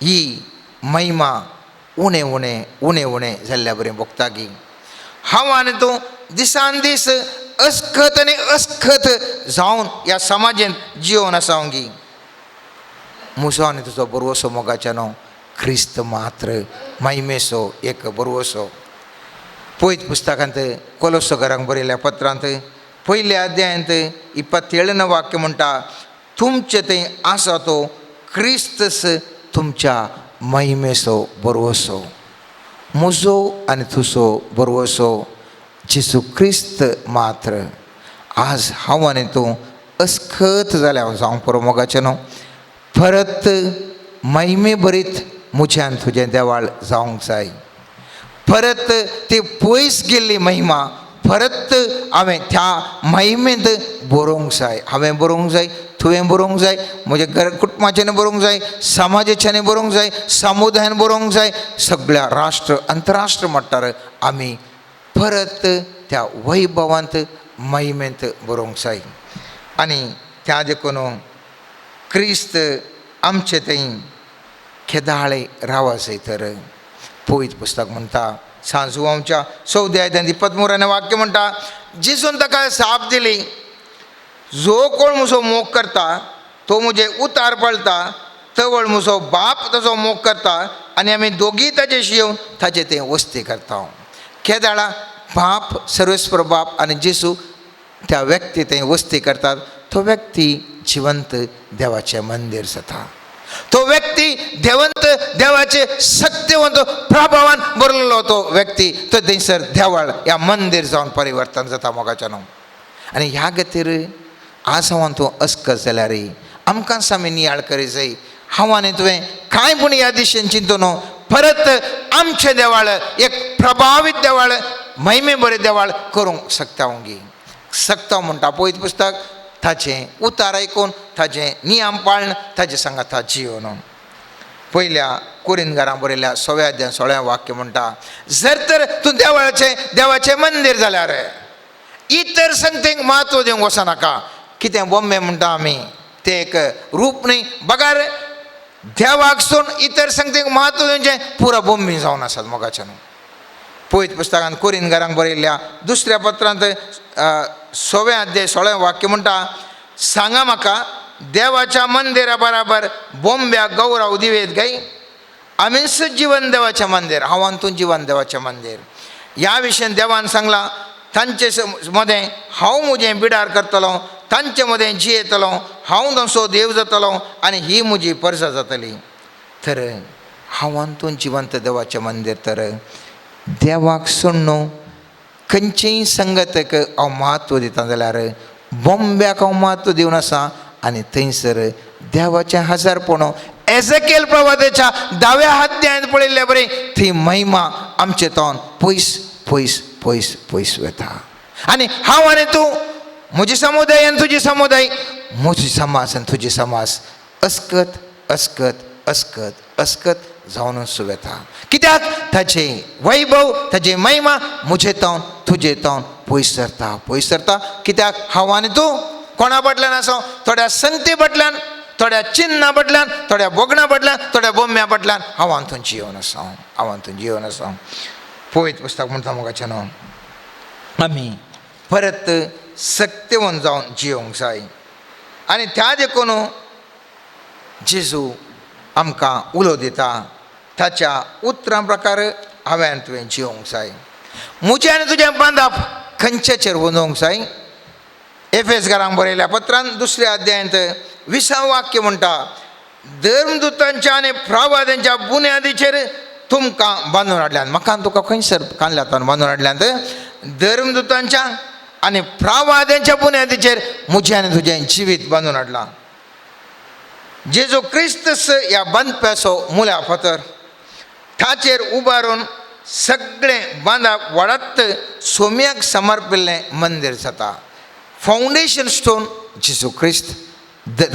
ही महिमा उणें जाल्ल्या बरें भोगता गी. हांव आनी तूं दिसान दीस अस्खत जावन ह्या समाजांत जिवन आसा गी. म्हजो आनी तुजो बरवसो मोगाच्या न्हू क्रिस्त मात्र महिमेचो एक बरवसो. पयत पुस्तकांत कोलोसकारांक बरयल्या पत्रांत 1 अध्यायांत 27 वाक्य म्हणटा तुमचे थंय आसा तो क्रिस्तस तुमच्या महिमेचो बरवसो. म्हजो आनी तुजो बरवसो जेसू क्रिस्त मात्र. आज हांव आनी तूं अस्खत जाल्या जावंक पुरो मोगाचें न्हू. परत महिमे भरीत म्हज्यान तुजें देवाळ जावंक जाय. परत ती पयस गेल्ली महिमा परत हांवें त्या महिमेंत बरोवंक जाय. हांवें बरोवंक जाय, तुवें बरोवंक जाय, म्हज्या घर कुटुंबाचें बरोवंक जाय, समाजाचें बरोवंक जाय, समुदायान बरोवंक जाय. सगळ्या राष्ट्र अंतरराष्ट्र मट्टार आमी परत त्या वैभवांत महिमेंत बरोवंक जाय. आनी त्या देखून क्रिस्त आमचे थंय केदाळे रावा जाय. तर पयत पुस्तक म्हणटा सांजुवांच्या 14 अध्यायांत 23 वाक्य म्हणटा जेजून ताका साप दिली जो कोण म्हजो मोग करता तो म्हजे उतार पळता तवळ म्हजो बाप ताचो मोग करता आनी आमी दोगी ताचेशी येवन ताचे तें वस्ती करता. केदाळा बाप सर्वेस्वर बाप आनी जेजू त्या व्यक्ती थंय वस्ती करतात. तो व्यक्ती जिवंत देवाचें मंदिर जाता. तो व्यक्ती देवाचे सत्यवंत प्रभावान भरलेलो तो व्यक्ती तो थंयसर देवाळ ह्या मंदिर जावन परिवर्तन जाता मोगाच्या न्हू. आनी ह्या खातीर आज हांव तूं अस्कत जाल्यार आमकां सामी नियाळ करी जाय. हांव आनी तुवें कांय पूण ह्या दिशेन चिंतून परत आमचें देवाळ एक प्रभावीत देवाळ महिमे बरें देवाळ करूंक शकता म्हणटा पळयत पुस्तक. ताचें उतार आयकून ताचें नियम पाळन ताचे सांगात जिवन. पयल्या कोरिंथकारांक बरयल्या 6 अध्याय 16 वाक्य म्हणटा जर तर तूं देवाचें मंदिर जाल्यार इतर संगतींक म्हत्व दिवंक वचनाका. कितें बोम्बे म्हणटा आमी तें एक रूप न्ही. बगार देवाक सोडून इतर संगतींक म्हत्व दिवचें पुरो बोम्बी जावन आसात मोगाच्या न्हू. पळयत पुस्तकांत कोरिंथकारांक बरयल्ल्या दुसऱ्या पत्रांत 6 अध्याय 16 वाक्य म्हणटा सांगा म्हाका देवाच्या मंदिरा बराबर बोंब्या गौरव दिवेत गाय. आमीच जीवन देवाचें मंदिर. हांव तूं जीवन देवाचें मंदिर. ह्या विशयान देवान सांगलां तांचे मदें हांव म्हजें बिडार करतलो, तांचे मदें जियेतलो, हांव तसो देव जातलो आनी ही म्हजी परजा जातली. तर हांव तूं जिवंत देवाचें मंदिर. तर देवाक सोडून खंयचीय संगतक हांव म्हत्व दिता जाल्यार बोंब्याक हांव म्हत्व दिवन आसा आनी थंयसर देवाचें हजारपण एझेकियेल प्रवादाच्या 10व्या अध्यायांत पळयल्ले बरें थंय महिमा आमचे तोंड पयस पयस पयस पयस वता आनी हांव आनी तूं म्हजी समुदाय आनी तुजी समुदाय म्हजी समाज आनी तुजी समाज अस्कत अस्कत अस्कत अस्कत जावनूच वता कित्याक ताचे वैभव ताचे महिमा म्हजे तोंड तुजे तोंड पयस सरता कित्याक हांव आनी तूं कोणा बटल्यान आसूं थोड्या संती बटल्यान थोड्या चिन्ना बटल्यान थोड्या बोगणा बटल्यान थोड्या बोम्या बटल्यान हांव आनी तूं जिवन आसां पवित्र पुस्तक म्हणटा मोगाचें न्हू आमी परत सत्यवन जावन जियोंक जाय आनी त्या देखून जेजू आमकां उलो दिता ताच्या उतरां प्रकार हांवें तुवें जियोंक जाय म्हजें आनी तुजें बांदप खंयचेचेर बांदूंक जाय एफेसकारांक बरयल्या पत्रांत 2 अध्यायांत 20वें वाक्य म्हणटा धर्मदुतांच्या आनी प्रवाद्यांच्या बुन्यादीचेर तुमकां बांदून हाडल्यात म्हाका तुका खंयसर कांदल्यात बांदून हाडल्यात धर्मदुतांच्या आनी प्रवाद्यांच्या बुन्यादीचेर म्हजें आनी तुजें जिवीत बांदून हाडलां जेजू क्रिस्तस ह्या बांदप्याचो मुळा फातर ताचेर उबारून सगळें बांदप वाडत सोम्याक समर्पिल्लें मंदीर जाता फावंडेशन स्टोन जेजू क्रिस्त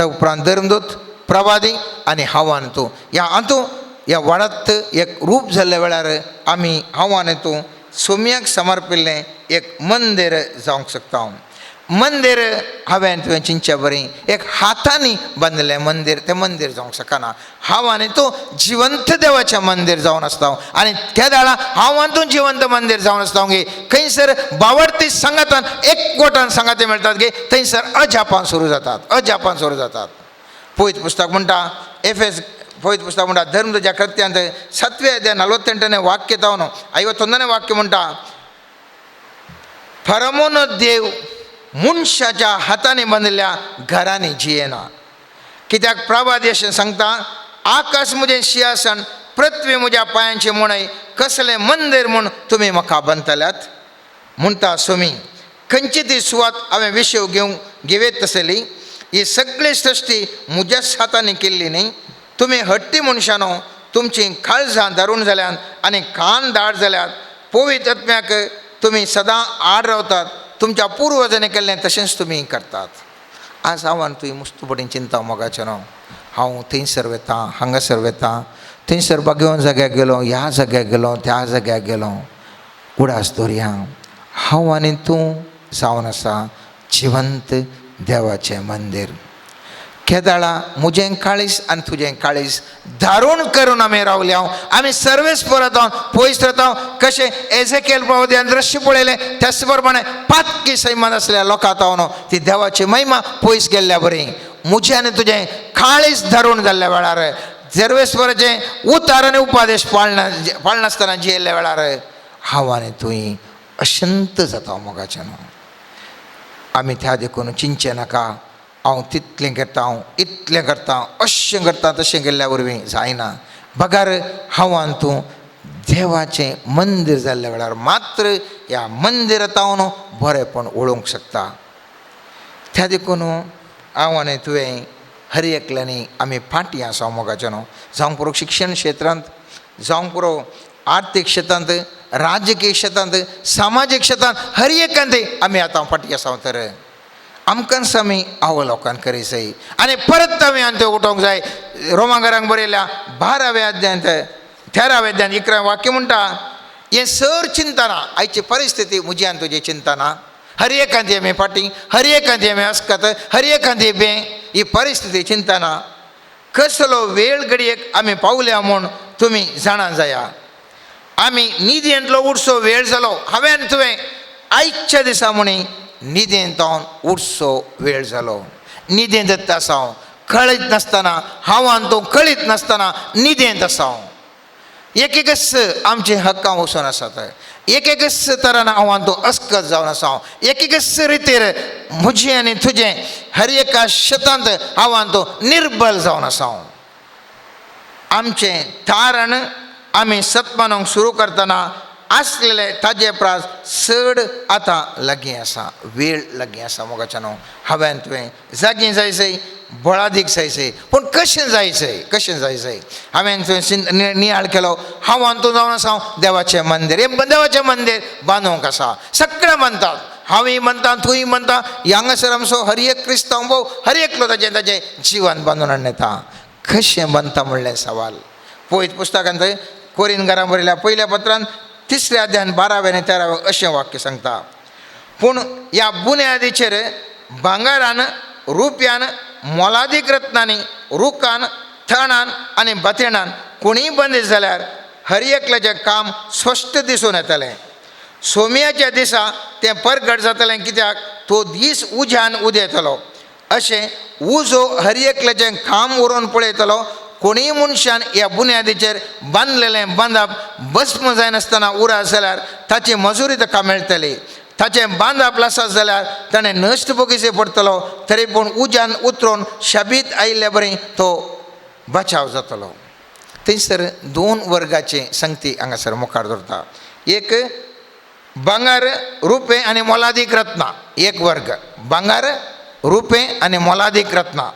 उपरांत धर्मदूत प्रवादी आनी हांव आनी तूं ह्या हातूं ह्या वाडत एक रूप जाल्ल्या वेळार आमी हांव आनी तूं सोम्याक समर्पिल्लें एक मंदीर जावंक शकता मंदीर हांवें तुवें चिंतचें बरें एक हातांनी बांदलें मंदीर तें मंदीर जावंक शकना हांव आनी तूं जिवंत देवाचें मंदीर जावन आसता आनी त्या दाळा हांव आनी तूं जिवंत मंदीर जावन आसता गे खंयसर बावडती संगतान एकवटान संगाती मेळटात गे थंयसर अजापान सुरू जातात पवित्र पुस्तक म्हणटा पवित्र पुस्तक म्हणटा धर्मदुजा कृत्यांत 7वें अध्याय 48वें वाक्य जावन 51वें वाक्य म्हणटा फरमोन देव मनशाच्या हातांनी बांदिल्ल्या घरांनी जियेना कित्याक प्रवादी अशें सांगता आकाश म्हजें सिंहासन पृथ्वी म्हज्या पांयांची मुणय कसलें मंदीर म्हूण तुमी म्हाका बांदतल्यात म्हणटा सोमी खंयची ती सुवात हांवें विशय घेवेत आसली ही सगळी सृश्टी म्हज्याच हातांनी केल्ली न्ही तुमी हट्टी मनशानो तुमची काळजां धरून जाल्यात आनी कान दाट जाल्यात पवित्र आत्म्याक तुमी सदां आड रावतात तुमच्या पुर्वजांनी केल्लें तशेंच तुमी करतात आज हांव आनी तुवें मुस्तुपडीन चिंता मोगाचें न्हू हांव थंयसर वेता हांगासर वेता थंयसर बागेवन जाग्याक गेलो ह्या जाग्याक गेलो त्या जाग्याक गेलो उडास दवरया हांव आनी तूं जावन आसा जिवंत देवाचें मंदीर केदाळा म्हजें काळीज आनी तुजें काळीज धारून करून आमी रावल्या आमी सर्वेस परत पयस रावता कशें एझेकियेल प्रवाद्यान दृश्य पळयलें त्याच प्रमाणे पातकी सैमान आसल्या लोकांत हांव ती देवाची महिमा पयस गेल्ल्या बरी म्हजें आनी तुजें काळीज धरून जाल्ल्या वेळार सर्वेस्वराचें उतार आनी उपादेश पाळनासतना जियेल्ल्या वेळार हांव आनी तुवें अशंत जाता मोगाचें न्हू आमी त्या देखून चिंतचें नाका हांव तितलें करता हांव इतलें करता अशें करता तशें केल्ल्या वरवीं जायना बगार हांव आनी तूं देवाचें मंदीर जाल्ल्या वेळार मात्र ह्या मंदिरांत हांव बरेंपण वळोवंक शकता त्या देखून हांव आनी तुवें हर एकल्यानी आमी फाटीं आसा मोगाचें न्हू जावं पुरो शिक्षण क्षेत्रांत जावं पुरो आर्थीक क्षेत्रांत राजकीय क्षेत्रांत सामाजीक क्षेत्रांत हर एकांत आमी आतां फाटीं आसा तर आमकांच आमी अवलोकन करी जाय आनी परत आमी आनी त्यो उठोवंक जाय रोमांकारांक बरयल्या 12व्या अध्यायांत 13व्या अध्यायांत 11वें वाक्य म्हणटा हें सर चिंतना आयची परिस्थिती म्हजी आनी तुजी चिंतना हर एकांती आमी फाटीं हर एकांती आमी अस्कत हर एकांती बे ही परिस्थिती चिंतना कसलो वेळ घडयेक आमी पावल्या म्हूण तुमी जाणा जाया आमी न्हिदेंतलो उठसो वेळ जालो हांवें आनी तुवें आयच्या दिसा म्हणी न्हिदेंत उठसो वेळ जालो न्हिदेंत आसा हांव कळीत नासतना हांव आनी तूं कळीत नासतना न्हिदेंत आसा हांव एक आमचे हक्कां वचून आसात एक तरान हांव आनी तूं अस्कत जावन आसा हांव एक रितीर म्हजें आनी तुजें हर एका शेतांत हांव आनी तूं निर्बल जावन आसा हांव आमचें तारण आमी सत्मानूंक सुरू करतना आसलेले ताजे प्रास चड आतां लागीं आसा, वेळ लागीं आसा. मोगाच्यानो हांवें तुवें जागी जायचंय, बळादीक जायचंय, पूण कशें जायचंय, कशें जायचंय. हांवें तुवें नियाळ केलो, हांव तूं जावन आसा देवाचें मंदीर. हें देवाचें मंदीर बांदूंक आसा. सगळे म्हणटात, हांवूय म्हणटा, तूंय म्हणटा, हांगासर आमचो हर एक क्रिस्तांव भाव हर एकलो ताजें ताजें जिवन बांदून हाडून येता. कशें बांदता म्हणलें सवाल. पळयत पुस्तकांत कोरिंथकारांक बरयल्या पयल्या पत्रांत 3 अध्यायान 12 आनी 13 अशें वाक्य सांगता. पूण ह्या बुन्यादीचेर भांगारान, रुप्यान, मोलादीक रत्नांनी, रुखान, थणान आनी बथेणान कोणीय बंदीत जाल्यार हर एकल्याचें काम स्पश्ट दिसून येतलें. सोमयाच्या दिसा तें परगट जातलें, कित्याक तो दीस उज्यान उदेतलो. अशें उजो हर एकल्याचें काम उरोवन पळयतलो. कोणीय मनशान ह्या बुन्यादीचेर बांदलेलें बांदप भस्म जायनासतना उरास जाल्यार ताची मजुरी ताका मेळटली. ताचें बांदप लासत जाल्यार ताणें नश्ट बोगीचे पडटलो. तरी पूण उज्यान उतरून शाबीत आयिल्ले बरें तो बचाव जातलो. थंयसर 2 वर्गाचे संगती हांगासर मुखार दवरता. एक भांगार, रुपें आनी मोलादीक रत्नां, एक वर्ग भांगार, रुपें आनी मोलादीक रत्नां.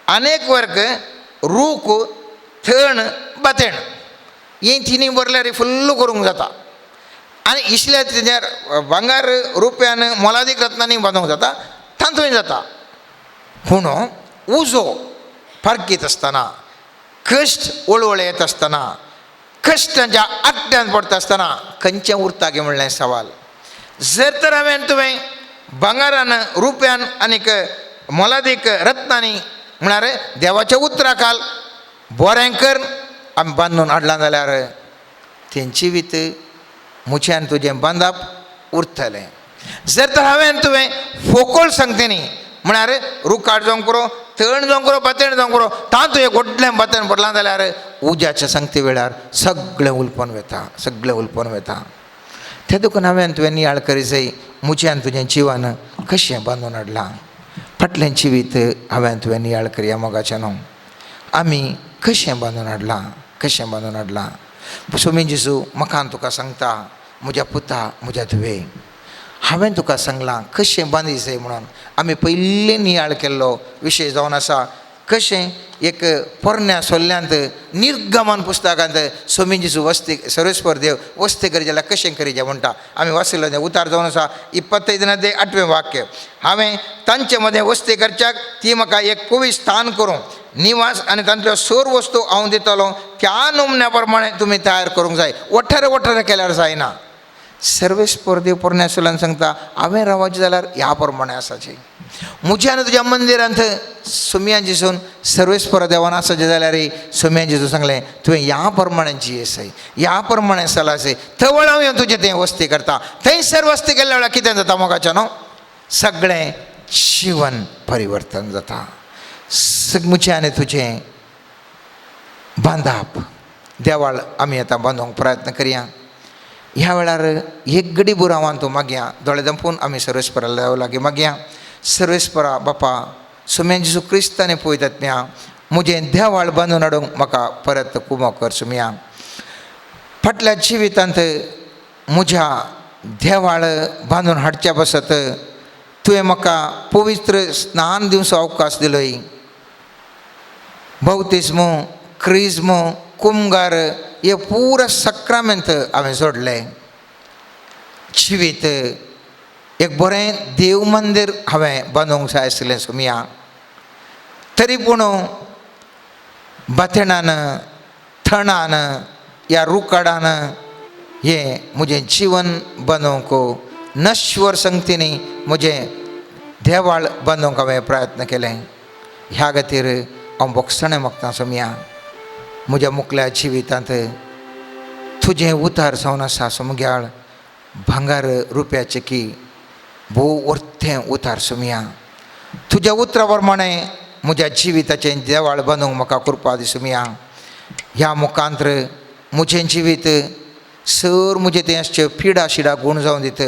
आनीक वर्ग रूख, थण, बथेण. ही तिनी बरल्यार फुल्ल करूंक जाता. आनी इतल्या तेजेर भांगार, रुप्यान, मोलादीक रत्नांनी बांदूंक जाता, तांतूय जाता. पूण उजो पारकीत आसतना, कश्ट वळवळ येत आसतना, कश्टांच्या आड्ड्यान पडटा आसतना खंयचें उरता गे म्हणलें सवाल. जर तर हांवें तुवें भांगारान, रुप्यान आनीक मोलादीक रत्नांनी म्हळ्यार देवाच्या उतराखाल बरें कर आमी बांदून हाडलां जाल्यार तेंची वीत मुछ्यान तुजें बांदप उरतलें. जर तर हांवें तुवें फोकोळ संगतीनी म्हळ्यार रुखाट जावं करो, थण जावं करो, बथेण जावं करो, तातूंत एक व्हडलें बथेण पडलां जाल्यार उज्याच्या संगती वेळार सगळें उलपन वता, सगळें उलपन वता. ते देखून हांवें तुवें नियाळ करीत मुछ्यान तुजें जिवन कशें बांदून हाडलां. फाटलें जिवीत हांवें तुवें नियाळ करया मोगाचें न्हू. आमी कशें बांदून हाडलां, कशें बांदून हाडलां. स्वामी जेजू म्हाका तुका सांगता, म्हज्या पुता, म्हज्या धुवे, हांवें तुका सांगलां कशें बांदी जाय म्हणून. आमी पयलीं नियाळ केल्लो विशय जावन आसा कशें एक पोरण्या सोल्ल्यांत निर्गमन पुस्तकांत स्वामी जेजू वस्ती सर्वेस्वर देव वस्ती करी जाल्यार कशें करीचें म्हणटा. आमी वाचिल्लो तें उतार जावन आसा 25 8वें वाक्य. हांवें तांचे मदें वस्ती करच्याक ती म्हाका एक पवित्र स्थान करूं निवास आनी तांतल्यो सर वस्तू हांव दितलो. त्या नमुन्या प्रमाणे तुमी तयार करूंक जाय. वठ्ठरे केल्यार जायना. सर्वेस्पर देव पोरण्या सोल्ल्यान सांगता हांवें रावचें जाल्यार ह्या प्रमाणे आसाचें. मुझ्यान तुज्या मंदिरांत सोमयान जेजून सर्वेस्पर देवान आसाचें जाल्यार सोमयान जेजू सांगलें तुवें ह्या प्रमाणे जियेसय, ह्या प्रमाणे चलासय. थंय हांव येवन तुजें तें वस्ती करता. थंयसर वस्ती केल्या वेळार कितें जाता मोगाचें न्हू, सगळें जीवन परिवर्तन जाता. मुझ्यान तुजें बांदप देवाळ आमी आतां बांदूंक प्रयत्न करया. ह्या वेळार एक घडी बुरांवान तूं मागया, दोळे दंपून आमी सर्वेस्परा देवा लागीं मागया. सर्वेस्परा बापा, सोम्यान जेजू क्रिस्तांनी पळयतात म्या, म्हजें देवाळ बांदून हाडूंक म्हाका परत कुमो कर सुम्या. फाटल्या जिवितांत म्हज्या देवाळ बांदून हाडच्या बसत तुवें म्हाका पवित्र स्नान दिवचो अवकाश दिलोय. बौतिस्मो, क्रिस्मो, कुमगार हे पुरा सक्रामेंत हांवें जोडलें. जिवीत एक बरें देव मंदीर हांवें बांदूंक जाय आसलें सुमिया. तरी पूण बथेणान, थणान, ह्या रुखाडान हें म्हजें जीवन बांदूंक नश्वर संगतीनी म्हजें देवाळ बांदूंक हांवें प्रयत्न केलें. ह्या खातीर हांव भोगसणें मागतां सुमिया. म्हज्या मुखल्या जिवितांत तुजें उतार जावन आसा सुमग्याळ. भांगार रुप्याचें की भोव वर्तें उतार सुमिया. तुज्या उतरा प्रमाणे म्हज्या जिविताचें देवाळ बांदूंक म्हाका कृपा दी सुमिया. ह्या मुखांतर म्हजें जिवीत सर म्हजें तें आसचें पिडा शिडा गूण जावन दित.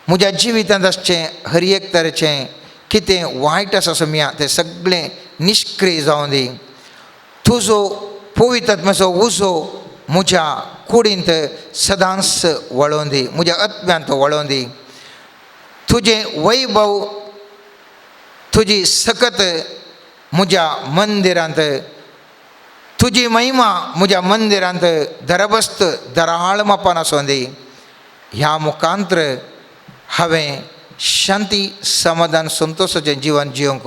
म्हज्या जिवितांत आसचें हर एक तरेचें कितें वायट आसा सुमिया तें सगळें निश्क्रीय जावन दी. तुजो पवित्र आत्म्याचो उजो म्हज्या कुडींत सदांच वळोवन दी, म्हज्या आत्म्यांत वळोवन दी. तुजें वैभव, तुजी सकत म्हज्या मंदिरांत, तुजी महिमा म्हज्या मंदिरांत दरबस्त दराळ मापान आसूं दी. ह्या मुखांतर हांवें शांती, समाधान, संतोशाचें जिवन जिवंक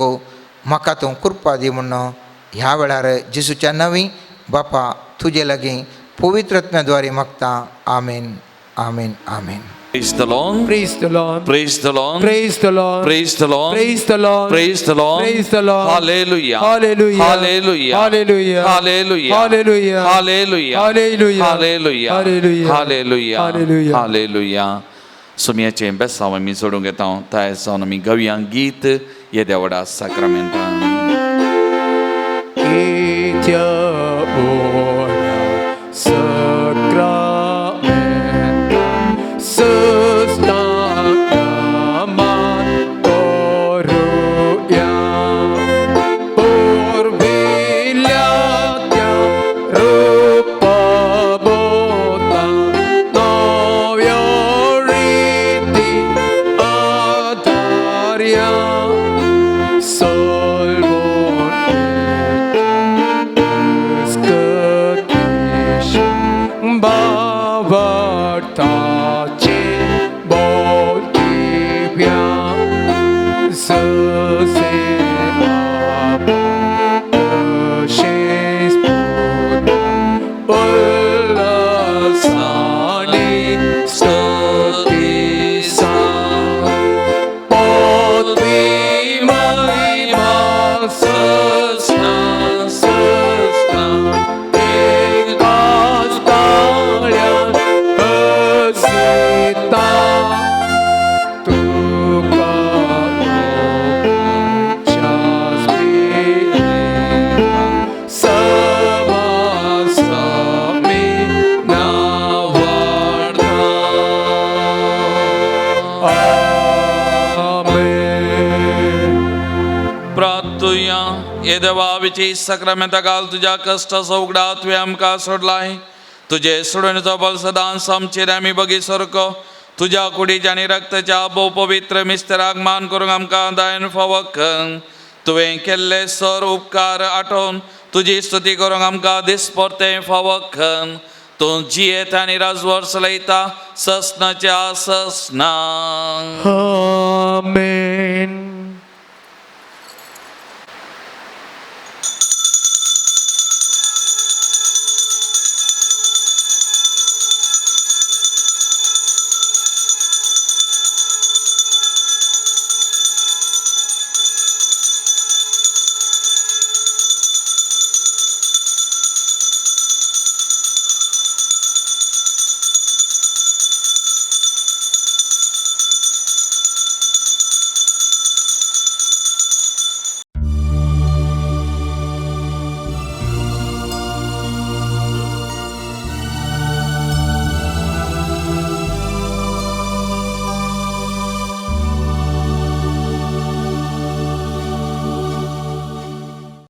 म्हाका तूं कृपा दी म्हणून ह्या वेळार जेजूच्या नवी बापा तुजे लागीं पवित्र आत्म्याद्वारे मागता. आमेन, आमेन, आमेन. Praise the Lord. Praise the Lord. Praise the Lord. Praise the Lord. Praise the Lord. Praise the Lord. Praise the Lord. Praise the Lord. Hallelujah. Hallelujah. Hallelujah. Hallelujah. Hallelujah. Hallelujah. Hallelujah. Hallelujah. Hallelujah. Hallelujah. Hallelujah. Hallelujah. Hallelujah. सुमयाचे बेसांव मी सोडून घेता. ताय सावन आमी गवया गीत येद्या vada साक्रामेंटान. Etia ora sacramenta sustanamantoruia porvigliatia rupabota novioriti adaria solvon Bavartace Bolivia Săsema Pășesc Pălăsani Stătisa Potvima Săsna Săsna येदवाविची सक्रामेंता घाल तुझ्या कष्ट सौगडा तुवें आमकां सोडलाय. तुजे सोडूनचो बल सदांच आमचेर आमी बगी सरको. तुज्या कुडीच्या आनी रक्ताच्या भोव पवित्र मिस्तेराक मान करूंक आमकां दायन फावो कर. तुवें केल्ले सर उपकार आठोवन तुजी स्तुती करूंक आमकां दिसपरतें फावो कर. तूं जियेत आनी राजवर चलयता ससनाच्या ससना. Amen.